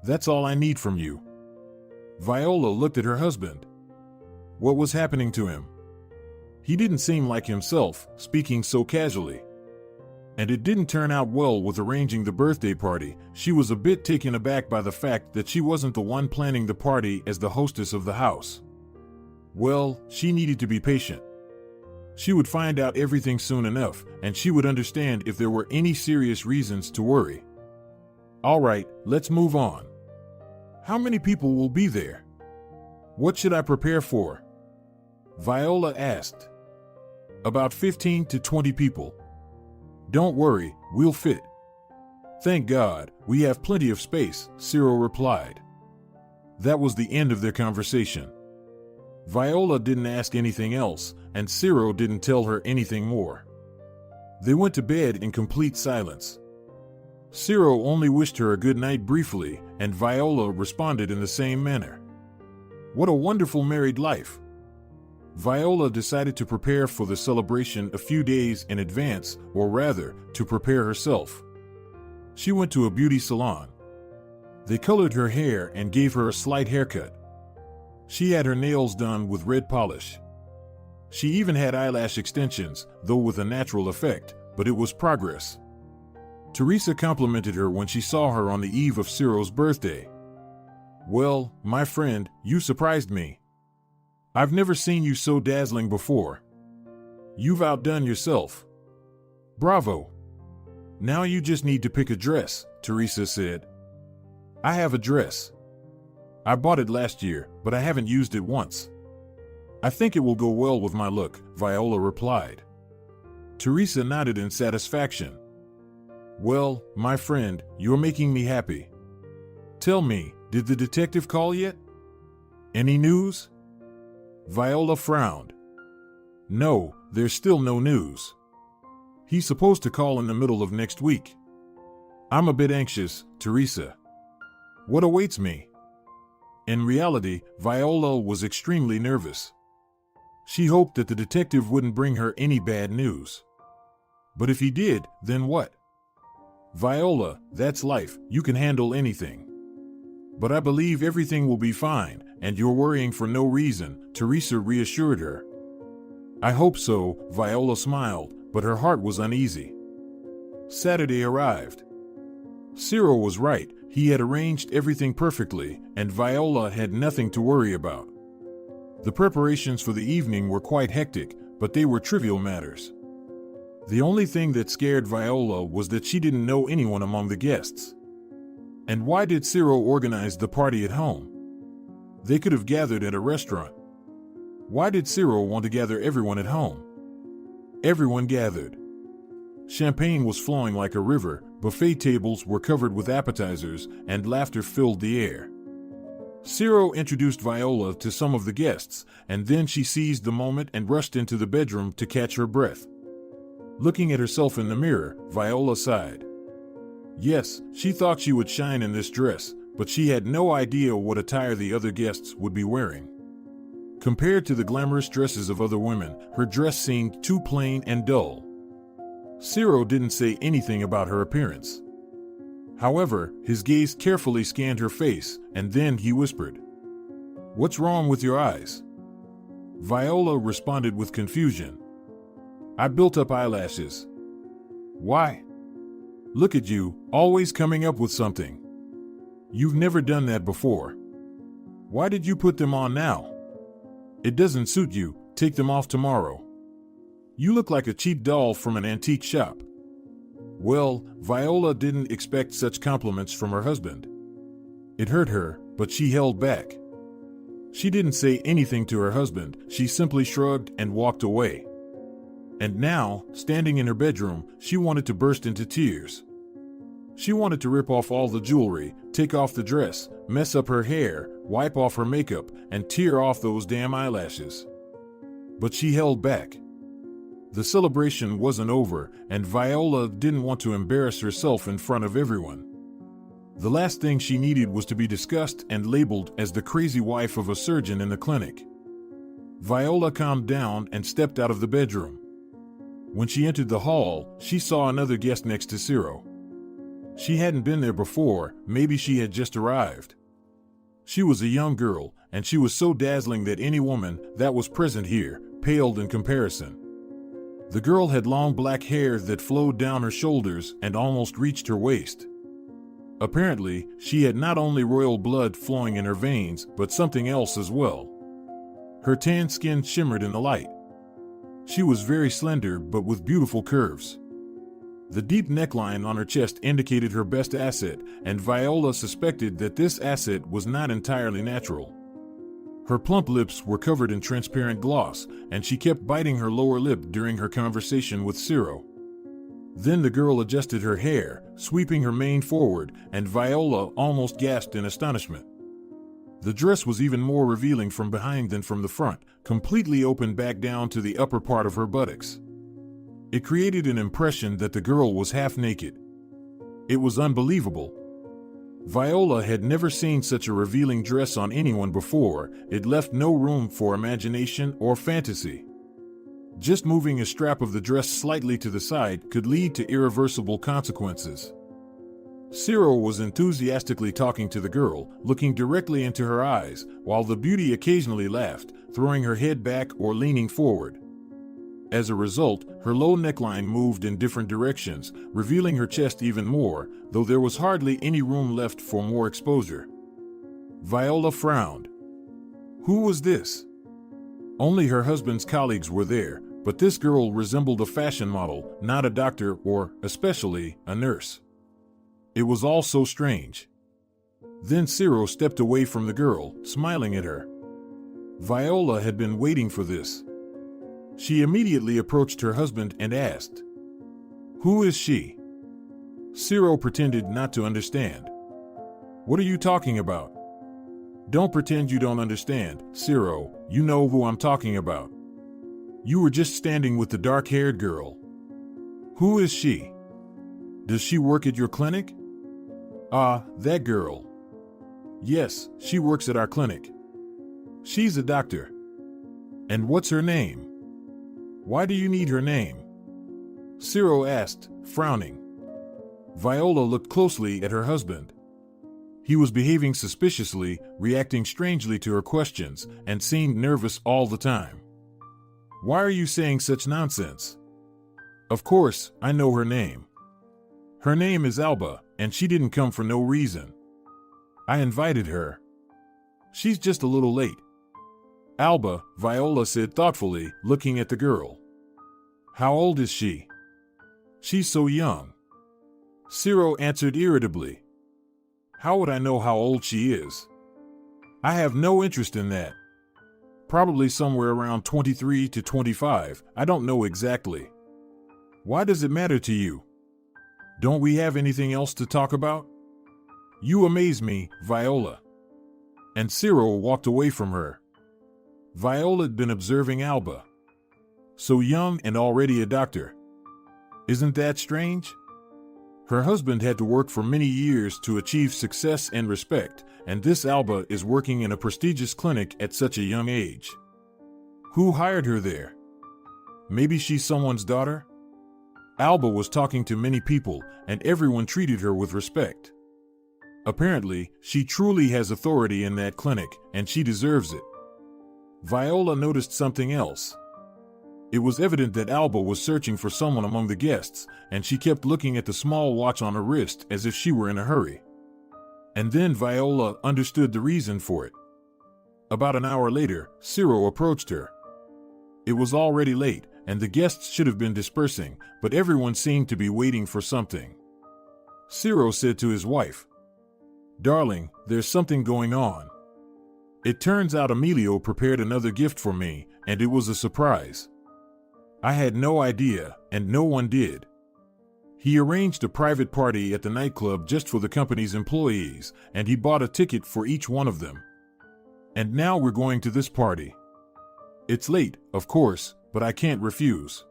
That's all I need from you." Viola looked at her husband. What was happening to him? He didn't seem like himself, speaking so casually. And it didn't turn out well with arranging the birthday party. She was a bit taken aback by the fact that she wasn't the one planning the party as the hostess of the house. Well, she needed to be patient. She would find out everything soon enough, and she would understand if there were any serious reasons to worry. All right, let's move on. How many people will be there? What should I prepare for? Viola asked. About 15 to 20 people. Don't worry, we'll fit. Thank God, we have plenty of space, Ciro replied. That was the end of their conversation. Viola didn't ask anything else, and Ciro didn't tell her anything more. They went to bed in complete silence. Ciro only wished her a good night briefly, and Viola responded in the same manner. What a wonderful married life! Viola decided to prepare for the celebration a few days in advance, or rather, to prepare herself. She went to a beauty salon. They colored her hair and gave her a slight haircut. She had her nails done with red polish. She even had eyelash extensions, though with a natural effect, but it was progress. Teresa complimented her when she saw her on the eve of Ciro's birthday. Well, my friend, you surprised me. I've never seen you so dazzling before. You've outdone yourself. Bravo. Now you just need to pick a dress, Teresa said. I have a dress. I bought it last year, but I haven't used it once. I think it will go well with my look, Viola replied. Teresa nodded in satisfaction. Well, my friend, you're making me happy. Tell me, did the detective call yet? Any news? Viola frowned. No, there's still no news. He's supposed to call in the middle of next week. I'm a bit anxious, Teresa. What awaits me? In reality, Viola was extremely nervous. She hoped that the detective wouldn't bring her any bad news. But if he did, then what? Viola, that's life, you can handle anything. But I believe everything will be fine, and you're worrying for no reason, Teresa reassured her. I hope so, Viola smiled, but her heart was uneasy. Saturday arrived. Ciro was right, he had arranged everything perfectly, and Viola had nothing to worry about. The preparations for the evening were quite hectic, but they were trivial matters. The only thing that scared Viola was that she didn't know anyone among the guests. And why did Ciro organize the party at home? They could have gathered at a restaurant. Why did Ciro want to gather everyone at home? Everyone gathered. Champagne was flowing like a river, buffet tables were covered with appetizers, and laughter filled the air. Ciro introduced Viola to some of the guests, and then she seized the moment and rushed into the bedroom to catch her breath. Looking at herself in the mirror, Viola sighed. Yes, she thought she would shine in this dress, but she had no idea what attire the other guests would be wearing. Compared to the glamorous dresses of other women, her dress seemed too plain and dull. Ciro didn't say anything about her appearance. However, his gaze carefully scanned her face, and then he whispered, "What's wrong with your eyes?" Viola responded with confusion. "I built up eyelashes." "Why?" "Look at you, always coming up with something. You've never done that before. Why did you put them on now? It doesn't suit you, take them off tomorrow. You look like a cheap doll from an antique shop." Well, Viola didn't expect such compliments from her husband. It hurt her, but she held back. She didn't say anything to her husband, she simply shrugged and walked away. And now, standing in her bedroom, she wanted to burst into tears. She wanted to rip off all the jewelry, take off the dress, mess up her hair, wipe off her makeup, and tear off those damn eyelashes. But she held back. The celebration wasn't over, and Viola didn't want to embarrass herself in front of everyone. The last thing she needed was to be discussed and labeled as the crazy wife of a surgeon in the clinic. Viola calmed down and stepped out of the bedroom. When she entered the hall, she saw another guest next to Ciro. She hadn't been there before, maybe she had just arrived. She was a young girl, and she was so dazzling that any woman that was present here paled in comparison. The girl had long black hair that flowed down her shoulders and almost reached her waist. Apparently, she had not only royal blood flowing in her veins, but something else as well. Her tan skin shimmered in the light. She was very slender but with beautiful curves. The deep neckline on her chest indicated her best asset, and Viola suspected that this asset was not entirely natural. Her plump lips were covered in transparent gloss, and she kept biting her lower lip during her conversation with Ciro. Then the girl adjusted her hair, sweeping her mane forward, and Viola almost gasped in astonishment. The dress was even more revealing from behind than from the front, completely open back down to the upper part of her buttocks. It created an impression that the girl was half naked. It was unbelievable. Viola had never seen such a revealing dress on anyone before. It left no room for imagination or fantasy. Just moving a strap of the dress slightly to the side could lead to irreversible consequences. Ciro was enthusiastically talking to the girl, looking directly into her eyes, while the beauty occasionally laughed, throwing her head back or leaning forward. As a result, her low neckline moved in different directions, revealing her chest even more, though there was hardly any room left for more exposure. Viola frowned. Who was this? Only her husband's colleagues were there, but this girl resembled a fashion model, not a doctor or, especially, a nurse. It was all so strange. Then Ciro stepped away from the girl, smiling at her. Viola had been waiting for this. She immediately approached her husband and asked, "Who is she?" Ciro pretended not to understand. "What are you talking about?" "Don't pretend you don't understand, Ciro. You know who I'm talking about. You were just standing with the dark-haired girl. Who is she? Does she work at your clinic?" "Ah, that girl. Yes, she works at our clinic. She's a doctor." "And what's her name?" "Why do you need her name?" Ciro asked, frowning. Viola looked closely at her husband. He was behaving suspiciously, reacting strangely to her questions, and seemed nervous all the time. "Why are you saying such nonsense?" "Of course, I know her name. Her name is Alba, and she didn't come for no reason. I invited her. She's just a little late." "Alba," Viola said thoughtfully, looking at the girl. "How old is she?" "She's so young." Ciro answered irritably. "How would I know how old she is? I have no interest in that. Probably somewhere around 23 to 25, I don't know exactly. Why does it matter to you? Don't we have anything else to talk about?" "You amaze me, Viola." And Ciro walked away from her. Viola had been observing Alba. So young and already a doctor. Isn't that strange? Her husband had to work for many years to achieve success and respect, and this Alba is working in a prestigious clinic at such a young age. Who hired her there? Maybe she's someone's daughter? Alba was talking to many people, and everyone treated her with respect. Apparently, she truly has authority in that clinic, and she deserves it. Viola noticed something else. It was evident that Alba was searching for someone among the guests, and she kept looking at the small watch on her wrist as if she were in a hurry. And then Viola understood the reason for it. About an hour later, Ciro approached her. It was already late, and the guests should have been dispersing, but everyone seemed to be waiting for something. Ciro said to his wife, "Darling, there's something going on. It turns out Emilio prepared another gift for me, and it was a surprise. I had no idea, and no one did. He arranged a private party at the nightclub just for the company's employees, and he bought a ticket for each one of them. And now we're going to this party. It's late, of course, but I can't refuse.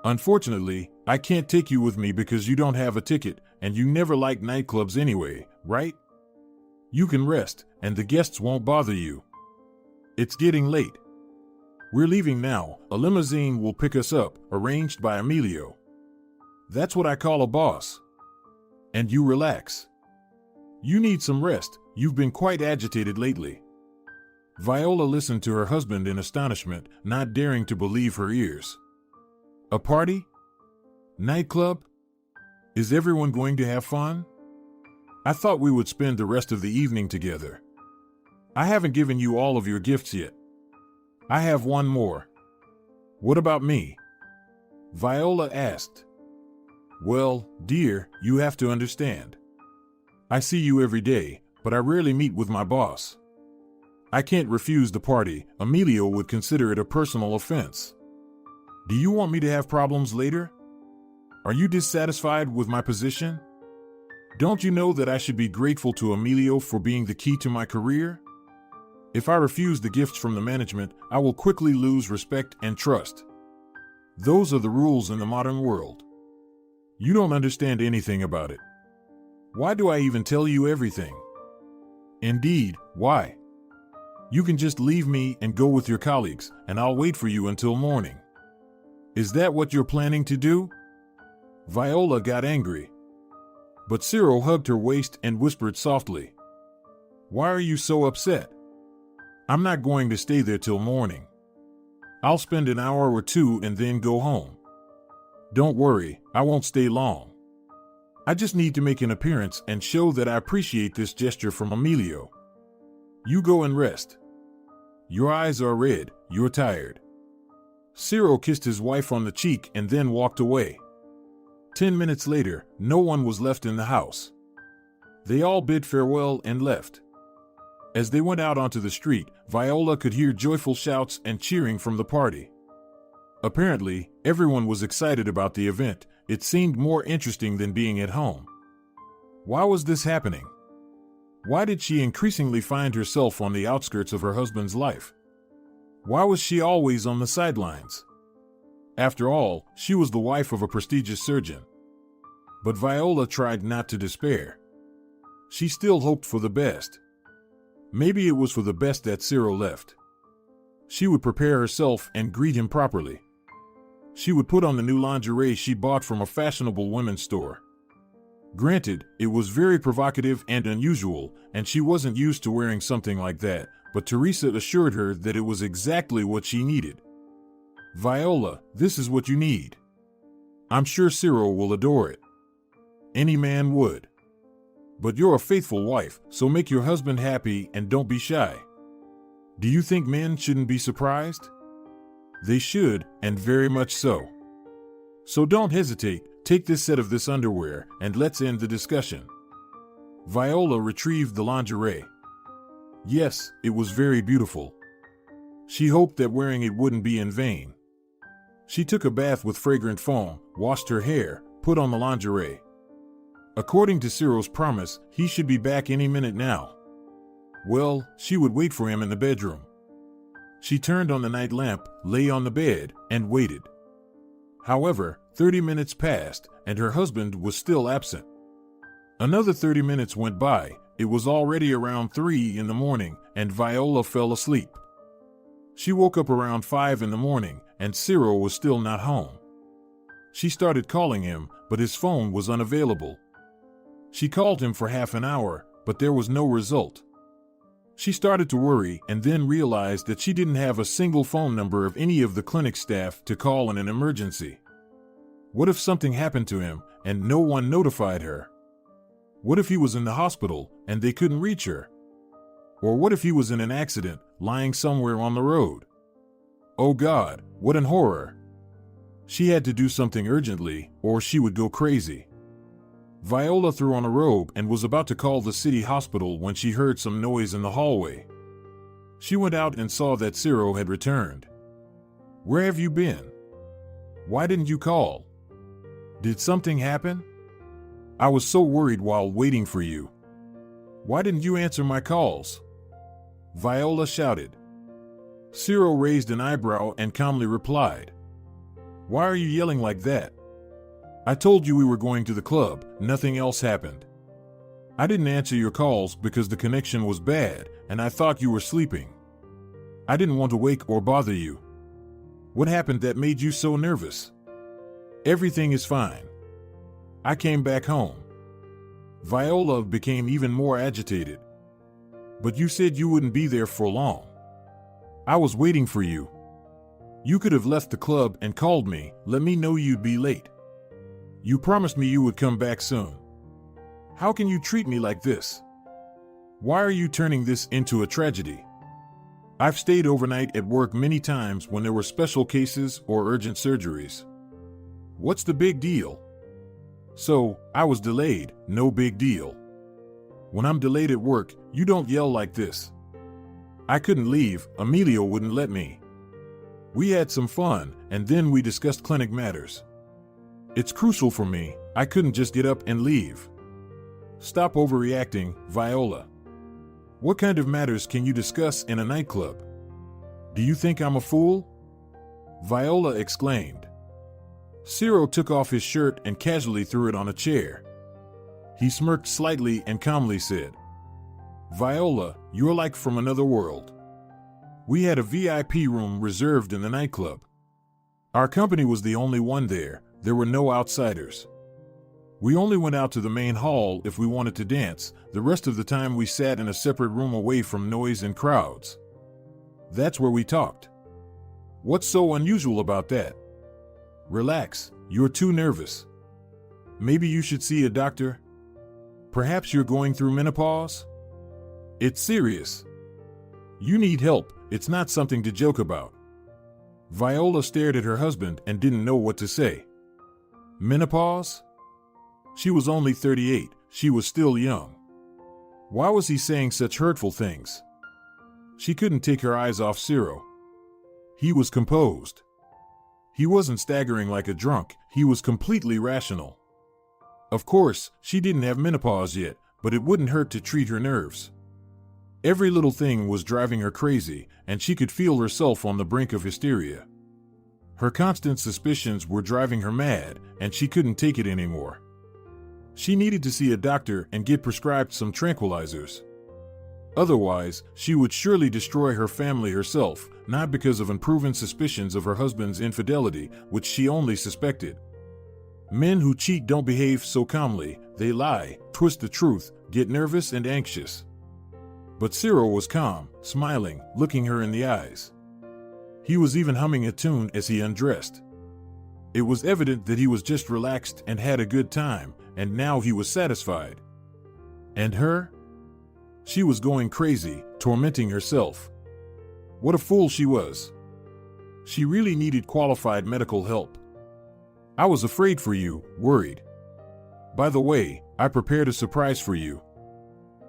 Unfortunately, I can't take you with me because you don't have a ticket, and you never liked nightclubs anyway, right? You can rest, and the guests won't bother you. It's getting late. We're leaving now. A limousine will pick us up, arranged by Emilio. That's what I call a boss. And you relax. You need some rest. You've been quite agitated lately." Viola listened to her husband in astonishment, not daring to believe her ears. A party? Nightclub? Is everyone going to have fun? I thought we would spend the rest of the evening together. I haven't given you all of your gifts yet. I have one more. What about me? Viola asked. Well, dear, you have to understand. I see you every day, but I rarely meet with my boss. I can't refuse the party. Emilio would consider it a personal offense. Do you want me to have problems later? Are you dissatisfied with my position? Don't you know that I should be grateful to Emilio for being the key to my career? If I refuse the gifts from the management, I will quickly lose respect and trust. Those are the rules in the modern world. You don't understand anything about it. Why do I even tell you everything? Indeed, why? You can just leave me and go with your colleagues, and I'll wait for you until morning. Is that what you're planning to do? Viola got angry. But Ciro hugged her waist and whispered softly, "Why are you so upset? I'm not going to stay there till morning. I'll spend an hour or two and then go home. Don't worry, I won't stay long. I just need to make an appearance and show that I appreciate this gesture from Emilio. You go and rest. Your eyes are red, you're tired." Ciro kissed his wife on the cheek and then walked away. 10 minutes later, no one was left in the house. They all bid farewell and left. As they went out onto the street, Viola could hear joyful shouts and cheering from the party. Apparently, everyone was excited about the event. It seemed more interesting than being at home. Why was this happening? Why did she increasingly find herself on the outskirts of her husband's life? Why was she always on the sidelines? After all, she was the wife of a prestigious surgeon. But Viola tried not to despair. She still hoped for the best. Maybe it was for the best that Ciro left. She would prepare herself and greet him properly. She would put on the new lingerie she bought from a fashionable women's store. Granted, it was very provocative and unusual, and she wasn't used to wearing something like that, but Teresa assured her that it was exactly what she needed. "Viola, this is what you need. I'm sure Ciro will adore it. Any man would. But you're a faithful wife, so make your husband happy and don't be shy. Do you think men shouldn't be surprised? They should, and very much so. So don't hesitate, take this set of this underwear, and let's end the discussion." Viola retrieved the lingerie. Yes, it was very beautiful. She hoped that wearing it wouldn't be in vain. She took a bath with fragrant foam, washed her hair, put on the lingerie. According to Ciro's promise, he should be back any minute now. Well, she would wait for him in the bedroom. She turned on the night lamp, lay on the bed, and waited. However, 30 minutes passed, and her husband was still absent. Another 30 minutes went by. It was already around 3 in the morning, and Viola fell asleep. She woke up around 5 in the morning, and Ciro was still not home. She started calling him, but his phone was unavailable. She called him for half an hour, but there was no result. She started to worry and then realized that she didn't have a single phone number of any of the clinic staff to call in an emergency. What if something happened to him and no one notified her? What if he was in the hospital and they couldn't reach her? Or what if he was in an accident, lying somewhere on the road? Oh God, what an horror! She had to do something urgently, or she would go crazy. Viola threw on a robe and was about to call the city hospital when she heard some noise in the hallway. She went out and saw that Ciro had returned. "Where have you been? Why didn't you call? Did something happen? I was so worried while waiting for you. Why didn't you answer my calls?" Viola shouted. Ciro raised an eyebrow and calmly replied, "Why are you yelling like that? I told you we were going to the club, nothing else happened. I didn't answer your calls because the connection was bad and I thought you were sleeping. I didn't want to wake or bother you. What happened that made you so nervous? Everything is fine. I came back home." Viola became even more agitated. "But you said you wouldn't be there for long. I was waiting for you. You could have left the club and called me, let me know you'd be late. You promised me you would come back soon. How can you treat me like this? Why are you turning this into a tragedy? I've stayed overnight at work many times when there were special cases or urgent surgeries. What's the big deal? So, I was delayed, no big deal. When I'm delayed at work, you don't yell like this. I couldn't leave, Emilio wouldn't let me. We had some fun, and then we discussed clinic matters. It's crucial for me. I couldn't just get up and leave. Stop overreacting, Viola. What kind of matters can you discuss in a nightclub? Do you think I'm a fool? Viola exclaimed. Ciro took off his shirt and casually threw it on a chair. He smirked slightly and calmly said, Viola, you're like from another world. We had a VIP room reserved in the nightclub. Our company was the only one there. There were no outsiders. We only went out to the main hall if we wanted to dance. The rest of the time we sat in a separate room away from noise and crowds. That's where we talked. What's so unusual about that? Relax, you're too nervous. Maybe you should see a doctor? Perhaps you're going through menopause? It's serious. You need help. It's not something to joke about. Viola stared at her husband and didn't know what to say. Menopause? She was only 38. She was still young. Why was he saying such hurtful things? She couldn't take her eyes off Ciro. He was composed. He wasn't staggering like a drunk. He was completely rational. Of course, she didn't have menopause yet, but it wouldn't hurt to treat her nerves. Every little thing was driving her crazy, and she could feel herself on the brink of hysteria. Her constant suspicions were driving her mad, and she couldn't take it anymore. She needed to see a doctor and get prescribed some tranquilizers. Otherwise, she would surely destroy her family herself, not because of unproven suspicions of her husband's infidelity, which she only suspected. Men who cheat don't behave so calmly. They lie, twist the truth, get nervous and anxious. But Ciro was calm, smiling, looking her in the eyes. He was even humming a tune as he undressed. It was evident that he was just relaxed and had a good time, and now he was satisfied. And her? She was going crazy, tormenting herself. What a fool she was. She really needed qualified medical help. I was afraid for you, worried. By the way, I prepared a surprise for you.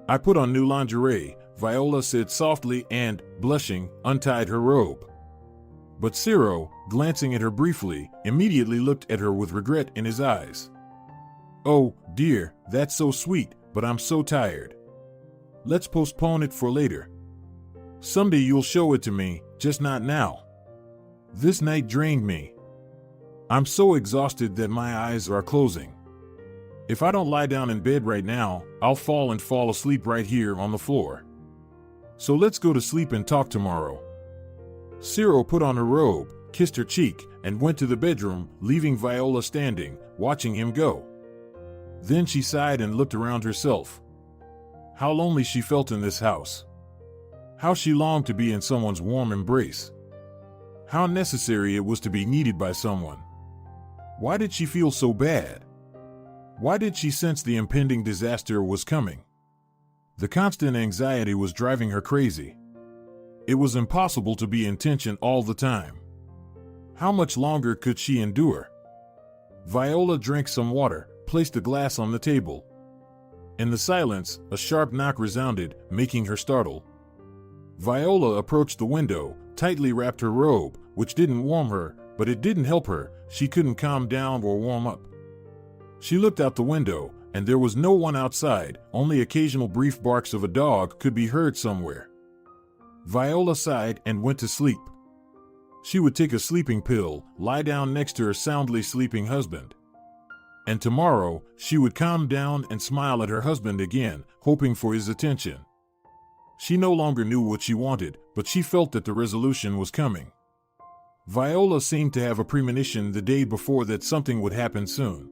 I put on new lingerie, Viola said softly and, blushing, untied her robe. But Ciro, glancing at her briefly, immediately looked at her with regret in his eyes. Oh, dear, that's so sweet, but I'm so tired. Let's postpone it for later. Someday you'll show it to me, just not now. This night drained me. I'm so exhausted that my eyes are closing. If I don't lie down in bed right now, I'll fall asleep right here on the floor. So let's go to sleep and talk tomorrow. Ciro put on her robe, kissed her cheek, and went to the bedroom, leaving Viola standing, watching him go. Then she sighed and looked around herself. How lonely she felt in this house. How she longed to be in someone's warm embrace. How necessary it was to be needed by someone. Why did she feel so bad? Why did she sense the impending disaster was coming? The constant anxiety was driving her crazy. It was impossible to be in tension all the time. How much longer could she endure? Viola drank some water, placed a glass on the table. In the silence, a sharp knock resounded, making her startle. Viola approached the window, tightly wrapped her robe, which didn't warm her, but it didn't help her. She couldn't calm down or warm up. She looked out the window, and there was no one outside. Only occasional brief barks of a dog could be heard somewhere. Viola sighed and went to sleep. She would take a sleeping pill, lie down next to her soundly sleeping husband. And tomorrow, she would calm down and smile at her husband again, hoping for his attention. She no longer knew what she wanted, but she felt that the resolution was coming. Viola seemed to have a premonition the day before that something would happen soon.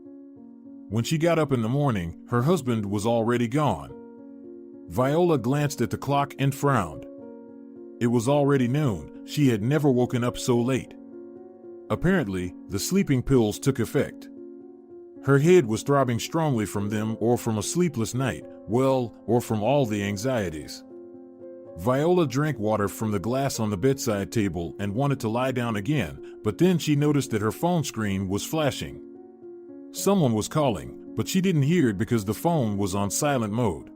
When she got up in the morning, her husband was already gone. Viola glanced at the clock and frowned. It was already noon. She had never woken up so late. Apparently, the sleeping pills took effect. Her head was throbbing strongly from them, or from a sleepless night, or from all the anxieties. Viola drank water from the glass on the bedside table and wanted to lie down again, but then she noticed that her phone screen was flashing. Someone was calling, but she didn't hear it because the phone was on silent mode.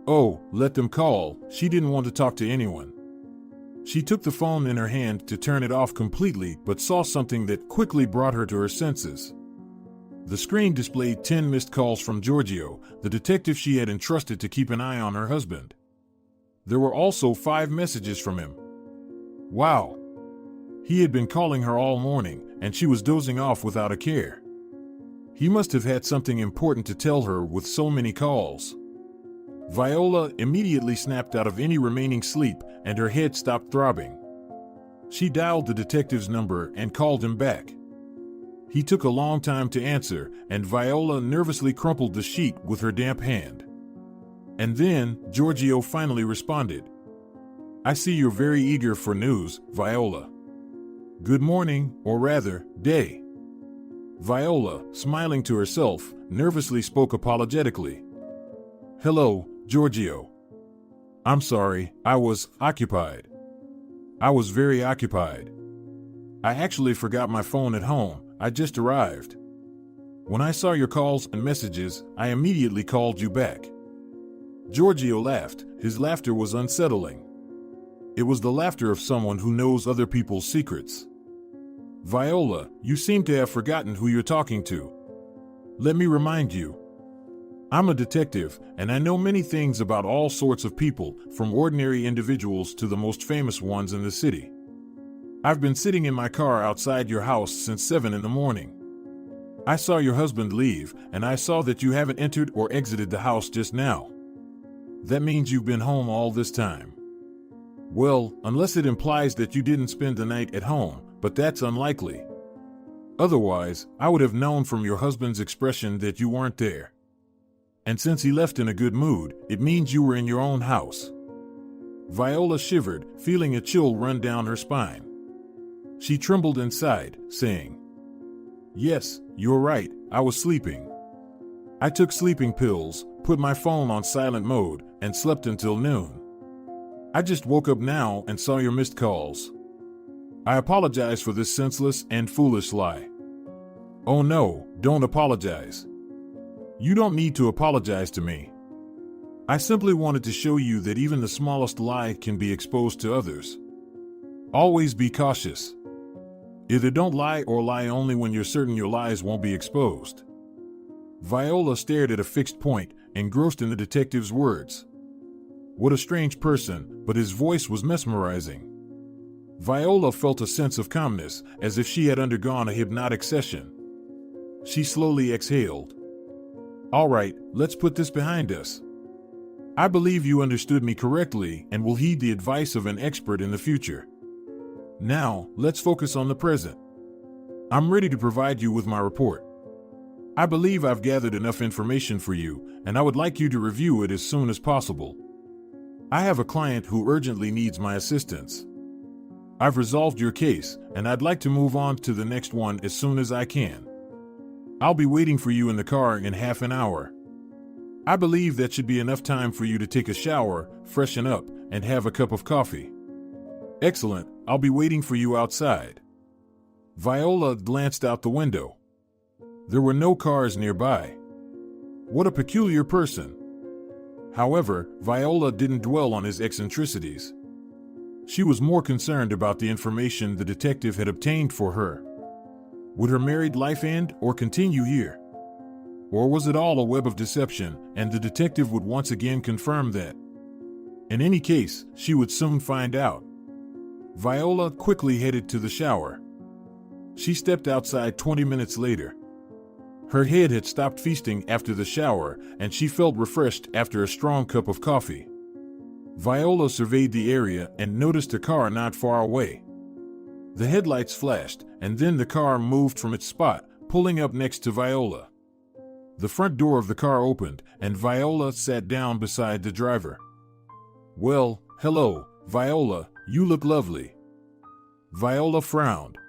Oh, let them call. She didn't want to talk to anyone. She took the phone in her hand to turn it off completely, but saw something that quickly brought her to her senses. The screen displayed 10 missed calls from Giorgio, the detective she had entrusted to keep an eye on her husband. There were also 5 messages from him. Wow! He had been calling her all morning, and she was dozing off without a care. He must have had something important to tell her with so many calls. Viola immediately snapped out of any remaining sleep, and her head stopped throbbing. She dialed the detective's number and called him back. He took a long time to answer, and Viola nervously crumpled the sheet with her damp hand. And then Giorgio finally responded. "I see you're very eager for news, Viola. Good morning, or rather, day." Viola, smiling to herself, nervously spoke apologetically. "Hello, Giorgio. I'm sorry, I was occupied. I was very occupied. I actually forgot my phone at home. I just arrived. When I saw your calls and messages, I immediately called you back." Giorgio laughed. His laughter was unsettling. It was the laughter of someone who knows other people's secrets. "Viola, you seem to have forgotten who you're talking to. Let me remind you. I'm a detective, and I know many things about all sorts of people, from ordinary individuals to the most famous ones in the city. I've been sitting in my car outside your house since 7 in the morning. I saw your husband leave, and I saw that you haven't entered or exited the house just now. That means you've been home all this time. Well, unless it implies that you didn't spend the night at home, but that's unlikely. Otherwise, I would have known from your husband's expression that you weren't there. And since he left in a good mood, it means you were in your own house." Viola shivered, feeling a chill run down her spine. She trembled and sighed, saying, "Yes, you're right, I was sleeping. I took sleeping pills, put my phone on silent mode, and slept until noon. I just woke up now and saw your missed calls. I apologize for this senseless and foolish lie." "Oh no, don't apologize. You don't need to apologize to me. I simply wanted to show you that even the smallest lie can be exposed to others. Always be cautious. Either don't lie or lie only when you're certain your lies won't be exposed." Viola stared at a fixed point, engrossed in the detective's words. What a strange person, but his voice was mesmerizing. Viola felt a sense of calmness, as if she had undergone a hypnotic session. She slowly exhaled. "All right, let's put this behind us. I believe you understood me correctly and will heed the advice of an expert in the future. Now, let's focus on the present. I'm ready to provide you with my report. I believe I've gathered enough information for you, and I would like you to review it as soon as possible. I have a client who urgently needs my assistance. I've resolved your case, and I'd like to move on to the next one as soon as I can. I'll be waiting for you in the car in half an hour. I believe that should be enough time for you to take a shower, freshen up, and have a cup of coffee." "Excellent, I'll be waiting for you outside." Viola glanced out the window. There were no cars nearby. What a peculiar person. However, Viola didn't dwell on his eccentricities. She was more concerned about the information the detective had obtained for her. Would her married life end or continue here? Or was it all a web of deception, and the detective would once again confirm that? In any case, she would soon find out. Viola quickly headed to the shower. She stepped outside 20 minutes later. Her head had stopped feasting after the shower, and she felt refreshed after a strong cup of coffee. Viola surveyed the area and noticed a car not far away. The headlights flashed, and then the car moved from its spot, pulling up next to Viola. The front door of the car opened, and Viola sat down beside the driver. "Well, hello, Viola, you look lovely." Viola frowned.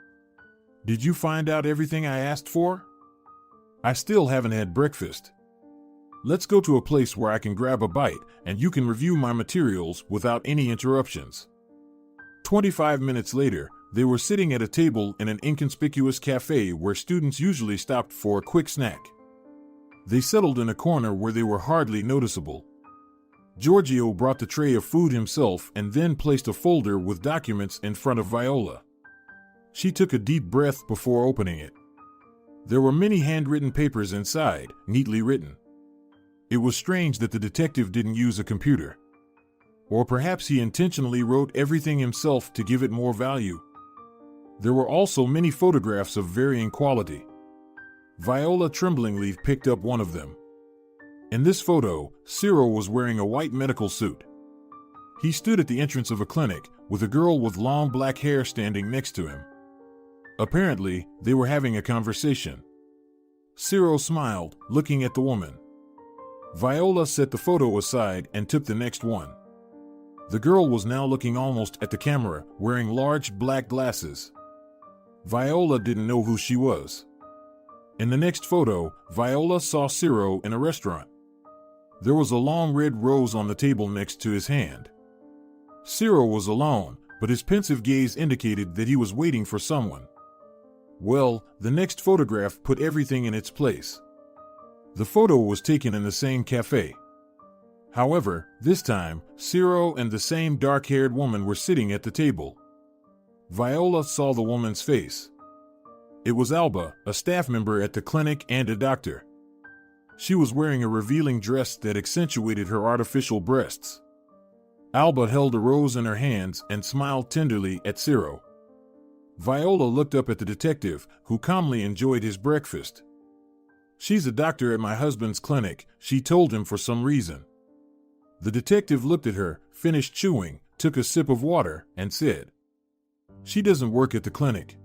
"Did you find out everything I asked for?" "I still haven't had breakfast. Let's go to a place where I can grab a bite, and you can review my materials without any interruptions." 25 minutes later, they were sitting at a table in an inconspicuous cafe where students usually stopped for a quick snack. They settled in a corner where they were hardly noticeable. Giorgio brought the tray of food himself and then placed a folder with documents in front of Viola. She took a deep breath before opening it. There were many handwritten papers inside, neatly written. It was strange that the detective didn't use a computer. Or perhaps he intentionally wrote everything himself to give it more value. There were also many photographs of varying quality. Viola tremblingly picked up one of them. In this photo, Ciro was wearing a white medical suit. He stood at the entrance of a clinic, with a girl with long black hair standing next to him. Apparently, they were having a conversation. Ciro smiled, looking at the woman. Viola set the photo aside and took the next one. The girl was now looking almost at the camera, wearing large black glasses. Viola didn't know who she was. In the next photo, Viola saw Ciro in a restaurant. There was a long red rose on the table next to his hand. Ciro was alone, but his pensive gaze indicated that he was waiting for someone. Well, the next photograph put everything in its place. The photo was taken in the same cafe. However, this time, Ciro and the same dark-haired woman were sitting at the table. Viola saw the woman's face. It was Alba, a staff member at the clinic and a doctor. She was wearing a revealing dress that accentuated her artificial breasts. Alba held a rose in her hands and smiled tenderly at Ciro. Viola looked up at the detective, who calmly enjoyed his breakfast. "She's a doctor at my husband's clinic," she told him for some reason. The detective looked at her, finished chewing, took a sip of water, and said, "She doesn't work at the clinic."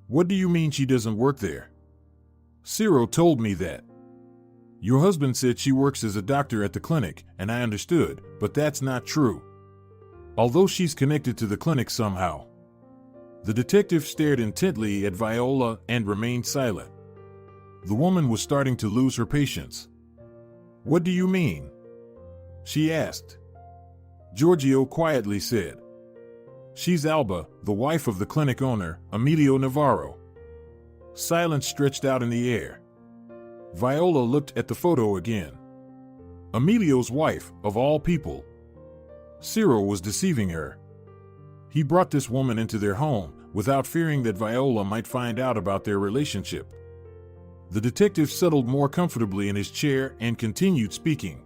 "What do you mean she doesn't work there?" "Ciro told me that." "Your husband said she works as a doctor at the clinic, and I understood, but that's not true. Although she's connected to the clinic somehow." The detective stared intently at Viola and remained silent. The woman was starting to lose her patience. "What do you mean?" she asked. Giorgio quietly said, "She's Alba, the wife of the clinic owner, Emilio Navarro." Silence stretched out in the air. Viola looked at the photo again. Emilio's wife, of all people. Ciro was deceiving her. He brought this woman into their home, without fearing that Viola might find out about their relationship. The detective settled more comfortably in his chair and continued speaking.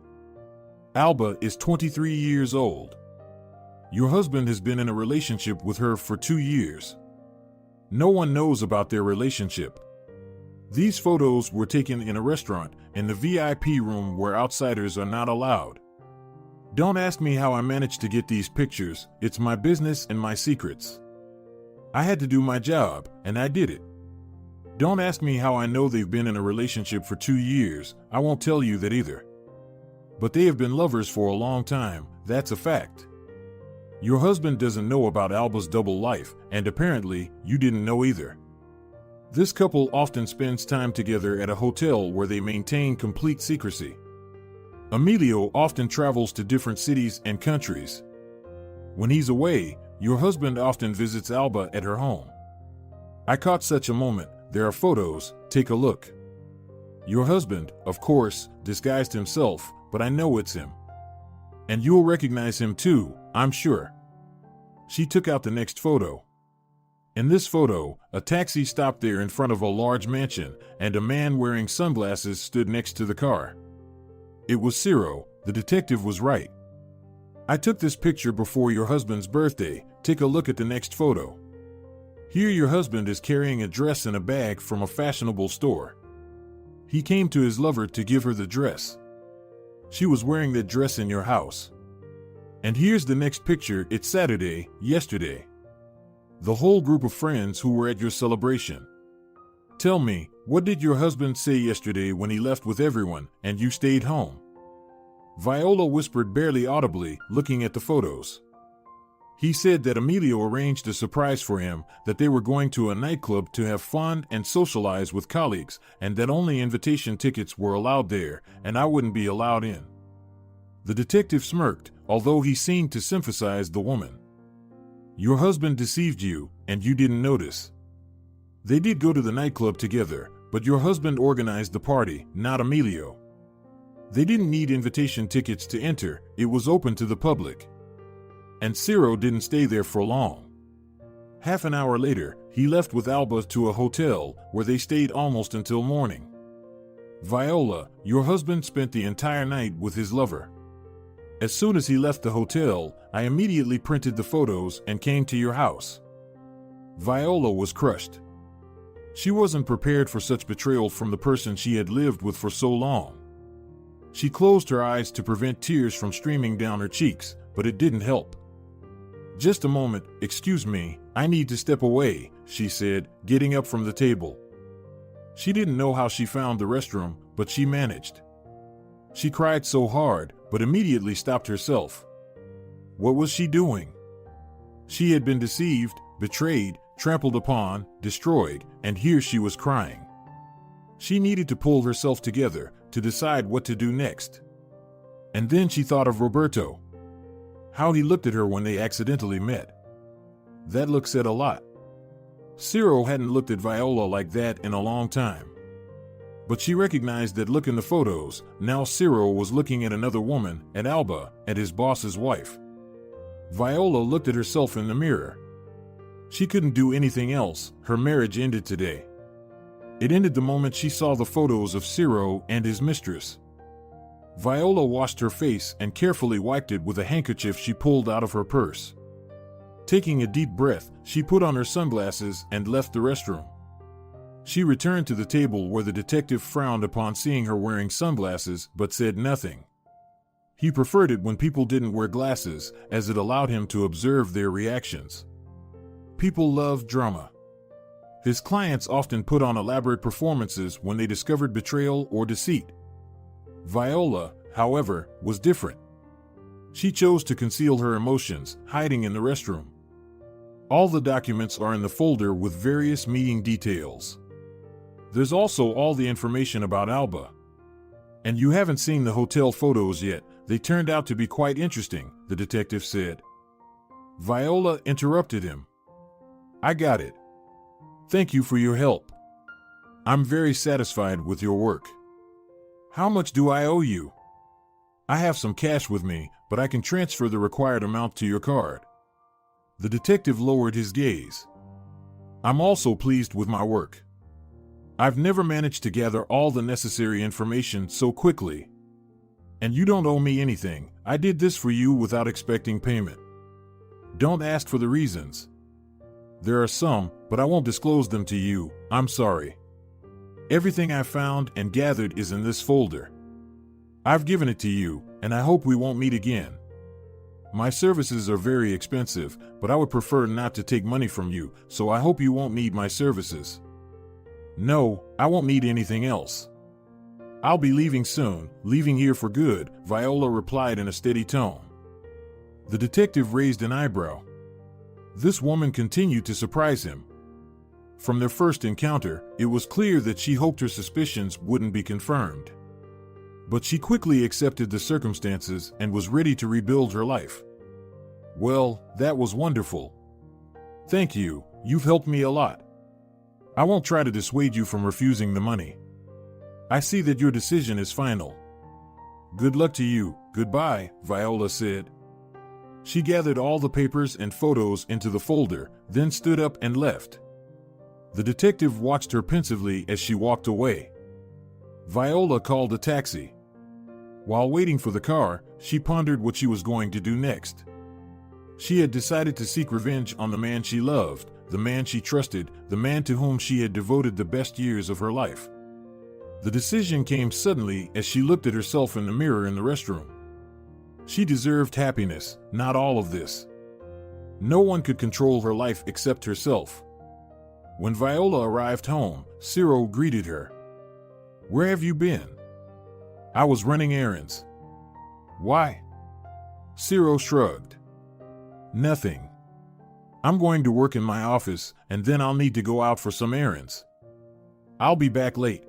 "Alba is 23 years old. Your husband has been in a relationship with her for 2 years. No one knows about their relationship. These photos were taken in a restaurant, in the VIP room where outsiders are not allowed. Don't ask me how I managed to get these pictures, it's my business and my secrets. I had to do my job, and I did it. Don't ask me how I know they've been in a relationship for 2 years, I won't tell you that either. But they have been lovers for a long time, that's a fact. Your husband doesn't know about Alba's double life, and apparently, you didn't know either. This couple often spends time together at a hotel where they maintain complete secrecy. Emilio often travels to different cities and countries. When he's away, your husband often visits Alba at her home. I caught such a moment, there are photos, take a look. Your husband, of course, disguised himself, but I know it's him. And you'll recognize him too, I'm sure." She took out the next photo. In this photo, a taxi stopped there in front of a large mansion, and a man wearing sunglasses stood next to the car. It was Ciro, the detective was right. "I took this picture before your husband's birthday, take a look at the next photo. Here your husband is carrying a dress in a bag from a fashionable store. He came to his lover to give her the dress. She was wearing that dress in your house. And here's the next picture, it's Saturday, yesterday. The whole group of friends who were at your celebration. Tell me, what did your husband say yesterday when he left with everyone and you stayed home?" Viola whispered barely audibly, looking at the photos. "He said that Emilio arranged a surprise for him, that they were going to a nightclub to have fun and socialize with colleagues, and that only invitation tickets were allowed there, and I wouldn't be allowed in." The detective smirked, although he seemed to sympathize the woman. "Your husband deceived you, and you didn't notice. They did go to the nightclub together, but your husband organized the party, not Emilio. They didn't need invitation tickets to enter, it was open to the public. And Ciro didn't stay there for long. Half an hour later, he left with Alba to a hotel where they stayed almost until morning. Viola, your husband spent the entire night with his lover. As soon as he left the hotel, I immediately printed the photos and came to your house. Viola was crushed. She wasn't prepared for such betrayal from the person she had lived with for so long. She closed her eyes to prevent tears from streaming down her cheeks, but it didn't help. Just a moment, excuse me, I need to step away, she said, getting up from the table. She didn't know how she found the restroom, but she managed. She cried so hard, but immediately stopped herself. What was she doing? She had been deceived, betrayed, trampled upon, destroyed, and here she was crying. She needed to pull herself together to decide what to do next. And then she thought of Roberto. How he looked at her when they accidentally met. That look said a lot. Ciro hadn't looked at Viola like that in a long time. But she recognized that look in the photos. Now Ciro was looking at another woman, at Alba, at his boss's wife. Viola looked at herself in the mirror. She couldn't do anything else. Her marriage ended today. It ended the moment she saw the photos of Ciro and his mistress. Viola washed her face and carefully wiped it with a handkerchief she pulled out of her purse. Taking a deep breath, she put on her sunglasses and left the restroom. She returned to the table where the detective frowned upon seeing her wearing sunglasses but said nothing. He preferred it when people didn't wear glasses, as it allowed him to observe their reactions. People love drama. His clients often put on elaborate performances when they discovered betrayal or deceit. Viola, however, was different. She chose to conceal her emotions, hiding in the restroom. All the documents are in the folder with various meeting details. There's also all the information about Alba. And you haven't seen the hotel photos yet. They turned out to be quite interesting, the detective said. Viola interrupted him. I got it. Thank you for your help. I'm very satisfied with your work. How much do I owe you? I have some cash with me, but I can transfer the required amount to your card. The detective lowered his gaze. I'm also pleased with my work. I've never managed to gather all the necessary information so quickly. And you don't owe me anything. I did this for you without expecting payment. Don't ask for the reasons. There are some, but I won't disclose them to you. I'm sorry. Everything I found and gathered is in this folder. I've given it to you, and I hope we won't meet again. My services are very expensive, but I would prefer not to take money from you, so I hope you won't need my services. No, I won't need anything else. I'll be leaving soon, leaving here for good, Viola replied in a steady tone. The detective raised an eyebrow. This woman continued to surprise him. From their first encounter, it was clear that she hoped her suspicions wouldn't be confirmed. But she quickly accepted the circumstances and was ready to rebuild her life. Well, that was wonderful. Thank you, you've helped me a lot. I won't try to dissuade you from refusing the money. I see that your decision is final. Good luck to you, goodbye, Viola said. She gathered all the papers and photos into the folder, then stood up and left. The detective watched her pensively as she walked away. Viola called a taxi. While waiting for the car, she pondered what she was going to do next. She had decided to seek revenge on the man she loved, the man she trusted, the man to whom she had devoted the best years of her life. The decision came suddenly as she looked at herself in the mirror in the restroom. She deserved happiness, not all of this. No one could control her life except herself. When Viola arrived home, Ciro greeted her. Where have you been? I was running errands. Why? Ciro shrugged. Nothing. I'm going to work in my office, and then I'll need to go out for some errands. I'll be back late.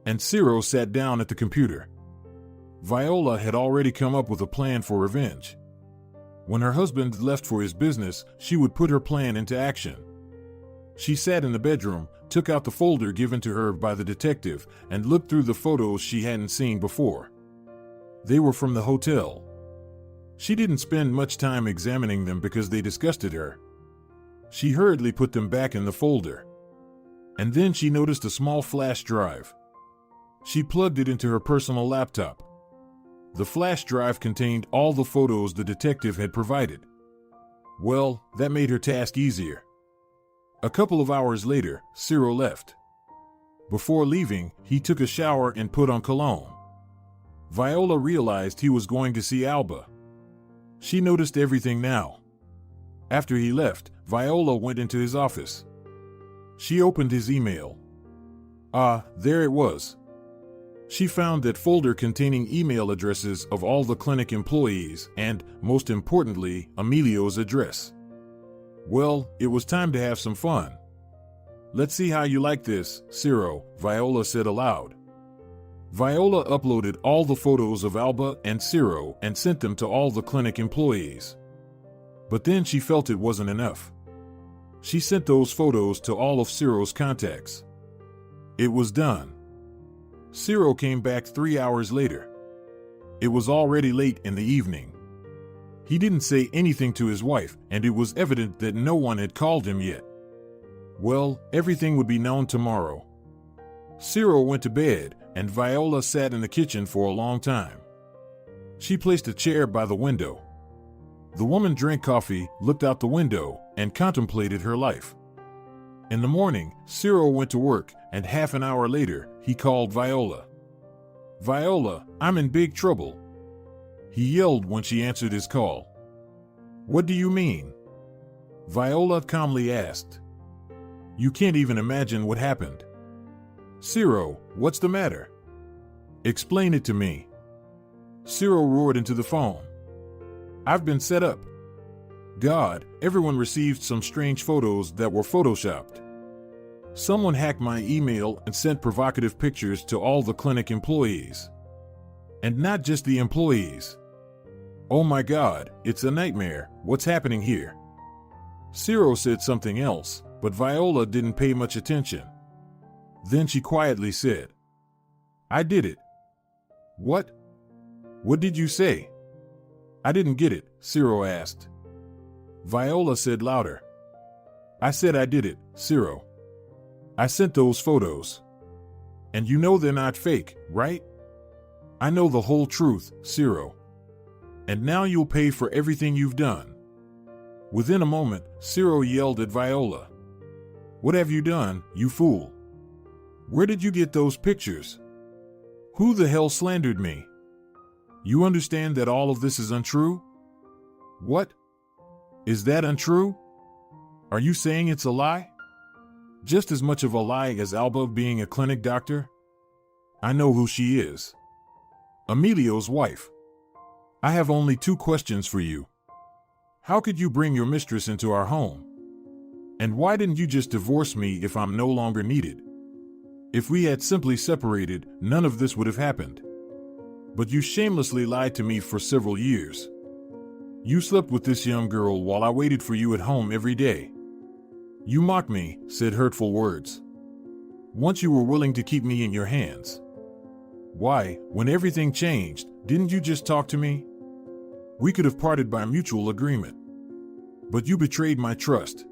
And Ciro sat down at the computer. Viola had already come up with a plan for revenge. When her husband left for his business, she would put her plan into action. She sat in the bedroom, took out the folder given to her by the detective, and looked through the photos she hadn't seen before. They were from the hotel. She didn't spend much time examining them because they disgusted her. She hurriedly put them back in the folder. And then she noticed a small flash drive. She plugged it into her personal laptop. The flash drive contained all the photos the detective had provided. Well, that made her task easier. A couple of hours later, Ciro left. Before leaving, he took a shower and put on cologne. Viola realized he was going to see Alba. She noticed everything now. After he left, Viola went into his office. She opened his email. There it was. She found that folder containing email addresses of all the clinic employees and, most importantly, Emilio's address. Well, it was time to have some fun. Let's see how you like this, Ciro, Viola said aloud. Viola uploaded all the photos of Alba and Ciro and sent them to all the clinic employees. But then she felt it wasn't enough. She sent those photos to all of Ciro's contacts. It was done. Ciro came back 3 hours later. It was already late in the evening. He didn't say anything to his wife, and it was evident that no one had called him yet. Well, everything would be known tomorrow. Ciro went to bed, and Viola sat in the kitchen for a long time. She placed a chair by the window. The woman drank coffee, looked out the window, and contemplated her life. In the morning, Ciro went to work, and half an hour later, he called Viola. "Viola, I'm in big trouble," he yelled when she answered his call. "What do you mean?" Viola calmly asked. "You can't even imagine what happened." "Ciro, what's the matter? Explain it to me." Ciro roared into the phone. "I've been set up. God, everyone received some strange photos that were photoshopped. Someone hacked my email and sent provocative pictures to all the clinic employees. And not just the employees. Oh my God, it's a nightmare. What's happening here?" Ciro said something else, but Viola didn't pay much attention. Then she quietly said, "I did it." "What? What did you say?" "I didn't get it," Ciro asked. Viola said louder, "I said I did it, Ciro. I sent those photos. And you know they're not fake, right? I know the whole truth, Ciro. And now you'll pay for everything you've done." Within a moment, Ciro yelled at Viola, "What have you done, you fool? Where did you get those pictures? Who the hell slandered me? You understand that all of this is untrue?" "What? Is that untrue? Are you saying it's a lie? Just as much of a lie as Alba being a clinic doctor? I know who she is. Emilio's wife. I have only 2 questions for you. How could you bring your mistress into our home? And why didn't you just divorce me if I'm no longer needed? If we had simply separated, none of this would have happened. But you shamelessly lied to me for several years. You slept with this young girl while I waited for you at home every day. You mocked me, said hurtful words. Once you were willing to keep me in your hands. Why, when everything changed, didn't you just talk to me? We could have parted by mutual agreement. But you betrayed my trust.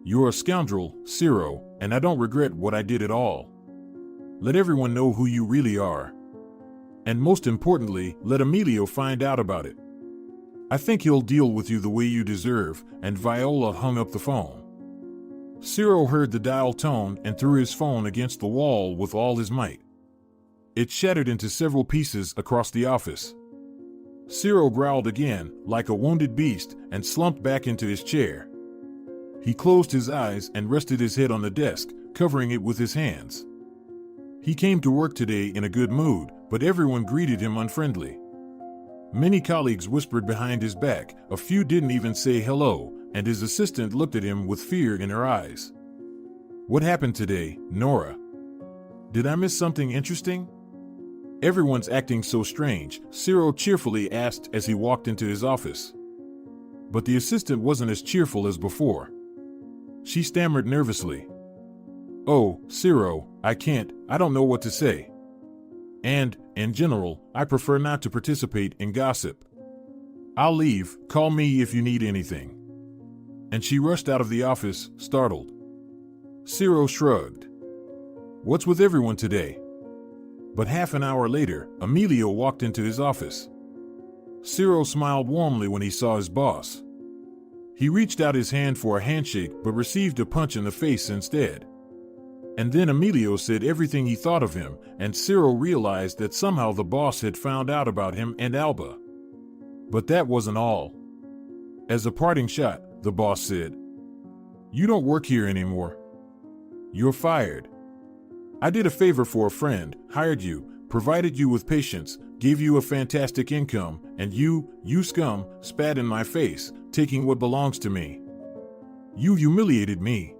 You're a scoundrel, Ciro, and I don't regret what I did at all. Let everyone know who you really are. And most importantly, let Emilio find out about it. I think he'll deal with you the way you deserve," and Viola hung up the phone. Ciro heard the dial tone and threw his phone against the wall with all his might. It shattered into several pieces across the office. Ciro growled again, like a wounded beast, and slumped back into his chair. He closed his eyes and rested his head on the desk, covering it with his hands. He came to work today in a good mood, but everyone greeted him unfriendly. Many colleagues whispered behind his back, a few didn't even say hello, and his assistant looked at him with fear in her eyes. "What happened today, Nora? Did I miss something interesting?" "Everyone's acting so strange," Ciro cheerfully asked as he walked into his office. But the assistant wasn't as cheerful as before. She stammered nervously. "Oh, Ciro, I don't know what to say. And, in general, I prefer not to participate in gossip. I'll leave, call me if you need anything." and she rushed out of the office, startled. Ciro shrugged. What's with everyone today? But half an hour later, Emilio walked into his office. Ciro smiled warmly when he saw his boss. He reached out his hand for a handshake but received a punch in the face instead. And then Emilio said everything he thought of him, and Ciro realized that somehow the boss had found out about him and Alba. But that wasn't all. As a parting shot, the boss said, "You don't work here anymore. You're fired. I did a favor for a friend, hired you, provided you with patience, gave you a fantastic income, and you scum, spat in my face, taking what belongs to me. You humiliated me.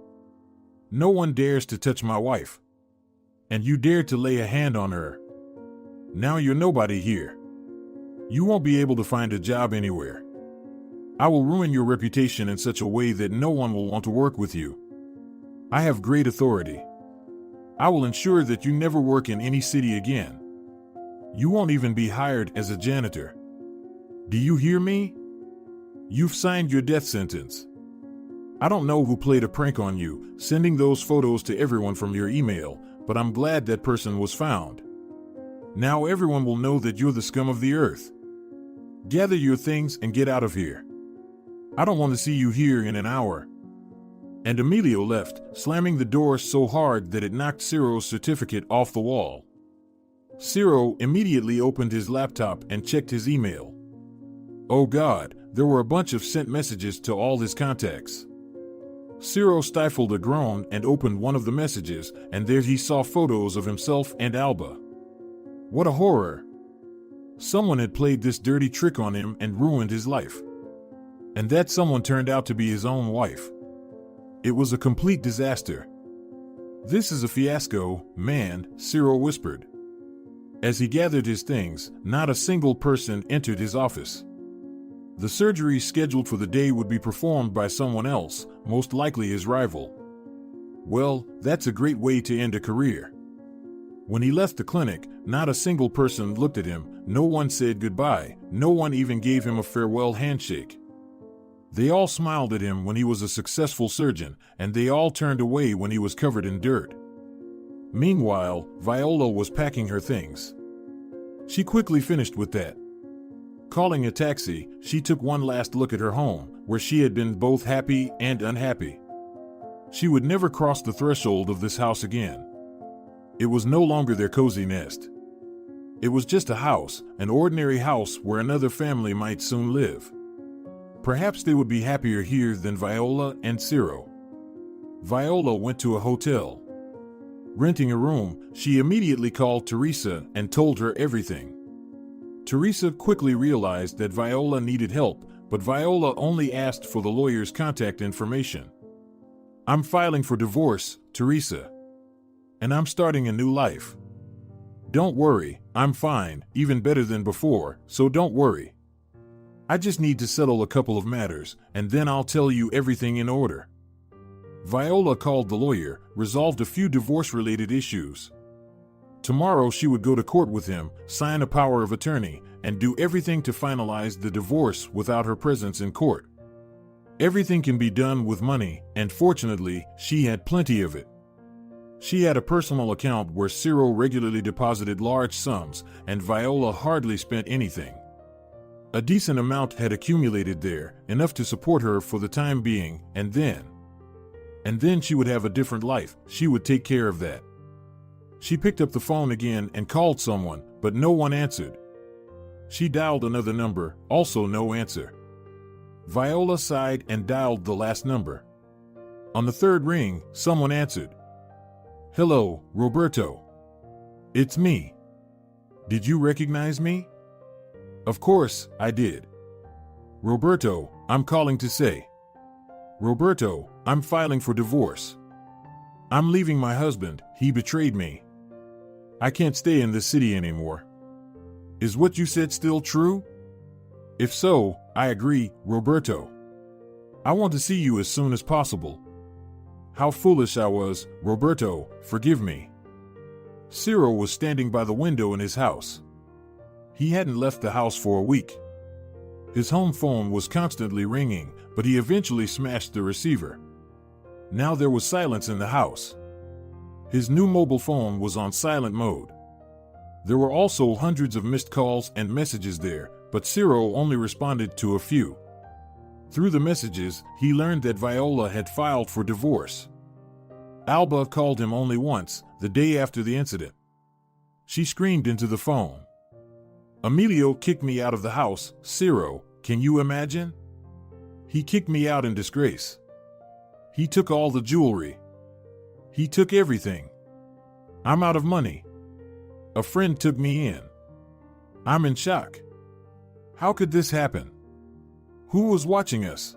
No one dares to touch my wife. And you dared to lay a hand on her. Now you're nobody here. You won't be able to find a job anywhere. I will ruin your reputation in such a way that no one will want to work with you. I have great authority. I will ensure that you never work in any city again. You won't even be hired as a janitor. Do you hear me? You've signed your death sentence. I don't know who played a prank on you, sending those photos to everyone from your email, but I'm glad that person was found. Now everyone will know that you're the scum of the earth. Gather your things and get out of here. I don't want to see you here in an hour." And Emilio left, slamming the door so hard that it knocked Ciro's certificate off the wall. Ciro immediately opened his laptop and checked his email. Oh God, there were a bunch of sent messages to all his contacts. Ciro stifled a groan and opened one of the messages, and there he saw photos of himself and Alba. What a horror! Someone had played this dirty trick on him and ruined his life. And that someone turned out to be his own wife. It was a complete disaster. This is a fiasco, man, Ciro whispered. As he gathered his things, not a single person entered his office. The surgery scheduled for the day would be performed by someone else, most likely his rival. Well, that's a great way to end a career. When he left the clinic, not a single person looked at him, no one said goodbye, no one even gave him a farewell handshake. They all smiled at him when he was a successful surgeon, and they all turned away when he was covered in dirt. Meanwhile, Viola was packing her things. She quickly finished with that. Calling a taxi, she took one last look at her home, where she had been both happy and unhappy. She would never cross the threshold of this house again. It was no longer their cozy nest. It was just a house, an ordinary house where another family might soon live. Perhaps they would be happier here than Viola and Ciro. Viola went to a hotel. Renting a room, she immediately called Teresa and told her everything. Teresa quickly realized that Viola needed help, but Viola only asked for the lawyer's contact information. "I'm filing for divorce, Teresa. And I'm starting a new life. Don't worry, I'm fine, even better than before, so don't worry. I just need to settle a couple of matters, and then I'll tell you everything in order." Viola called the lawyer, resolved a few divorce-related issues. Tomorrow she would go to court with him, sign a power of attorney, and do everything to finalize the divorce without her presence in court. Everything can be done with money, and fortunately, she had plenty of it. She had a personal account where Ciro regularly deposited large sums, and Viola hardly spent anything. A decent amount had accumulated there, enough to support her for the time being, and then she would have a different life. She would take care of that. She picked up the phone again and called someone, but no one answered. She dialed another number, also no answer. Viola sighed and dialed the last number. On the third ring, someone answered. "Hello, Roberto. It's me. Did you recognize me?" "Of course, I did. Roberto, I'm calling to say. Roberto, I'm filing for divorce. I'm leaving my husband, he betrayed me. I can't stay in this city anymore. Is what you said still true? If so, I agree, Roberto. I want to see you as soon as possible. How foolish I was, Roberto, forgive me." Ciro was standing by the window in his house. He hadn't left the house for a week. His home phone was constantly ringing, but he eventually smashed the receiver. Now there was silence in the house. His new mobile phone was on silent mode. There were also hundreds of missed calls and messages there, but Ciro only responded to a few. Through the messages, he learned that Viola had filed for divorce. Alba called him only once, the day after the incident. She screamed into the phone. "Emilio kicked me out of the house, Ciro, can you imagine? He kicked me out in disgrace. He took all the jewelry. He took everything. I'm out of money. A friend took me in. I'm in shock. How could this happen? Who was watching us?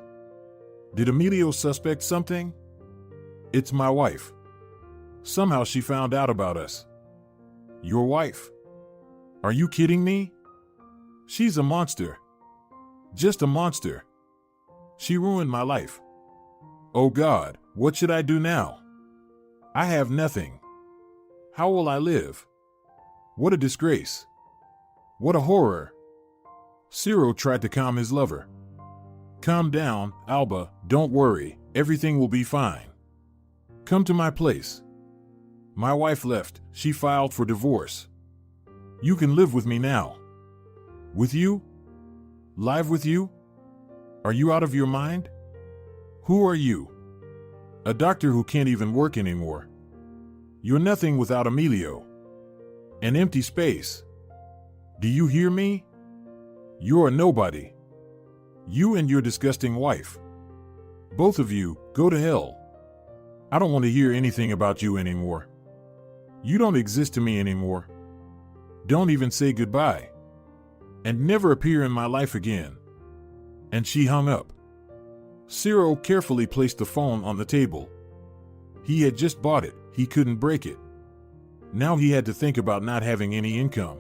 Did Emilio suspect something? It's my wife. Somehow she found out about us." "Your wife? Are you kidding me? She's a monster. Just a monster. She ruined my life. Oh God, what should I do now? I have nothing. How will I live? What a disgrace. What a horror." Ciro tried to calm his lover. "Calm down, Alba, don't worry, everything will be fine. Come to my place. My wife left, she filed for divorce. You can live with me now." "With you? Live with you? Are you out of your mind? Who are you? A doctor who can't even work anymore. You're nothing without Emilio. An empty space. Do you hear me? You're a nobody. You and your disgusting wife. Both of you, go to hell. I don't want to hear anything about you anymore. You don't exist to me anymore. Don't even say goodbye. And never appear in my life again." And she hung up. Ciro carefully placed the phone on the table. He had just bought it, he couldn't break it. Now he had to think about not having any income.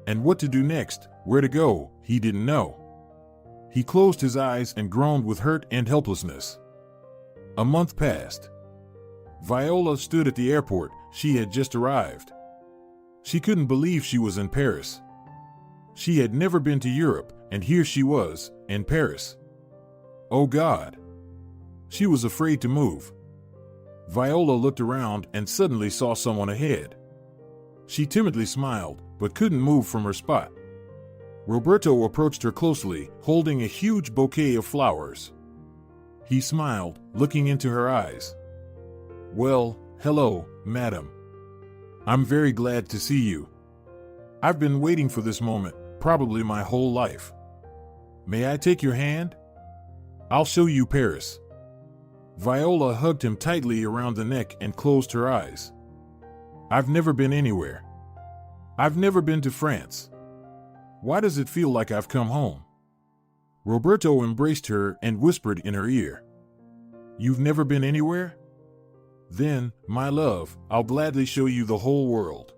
And what to do next, where to go, he didn't know. He closed his eyes and groaned with hurt and helplessness. A month passed. Viola stood at the airport, she had just arrived. She couldn't believe she was in Paris. She had never been to Europe, and here she was, in Paris. Oh God! She was afraid to move. Viola looked around and suddenly saw someone ahead. She timidly smiled, but couldn't move from her spot. Roberto approached her closely, holding a huge bouquet of flowers. He smiled, looking into her eyes. "Well, hello, madam. I'm very glad to see you. I've been waiting for this moment, probably my whole life. May I take your hand? I'll show you Paris." Viola hugged him tightly around the neck and closed her eyes. "I've never been anywhere. I've never been to France. Why does it feel like I've come home?" Roberto embraced her and whispered in her ear. "You've never been anywhere? Then, my love, I'll gladly show you the whole world.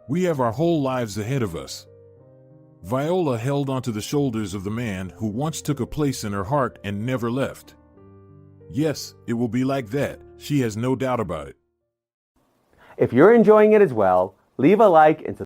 We have our whole lives ahead of us." Viola held onto the shoulders of the man who once took a place in her heart and never left. Yes, it will be like that, she has no doubt about it. If you're enjoying it as well, leave a like and subscribe.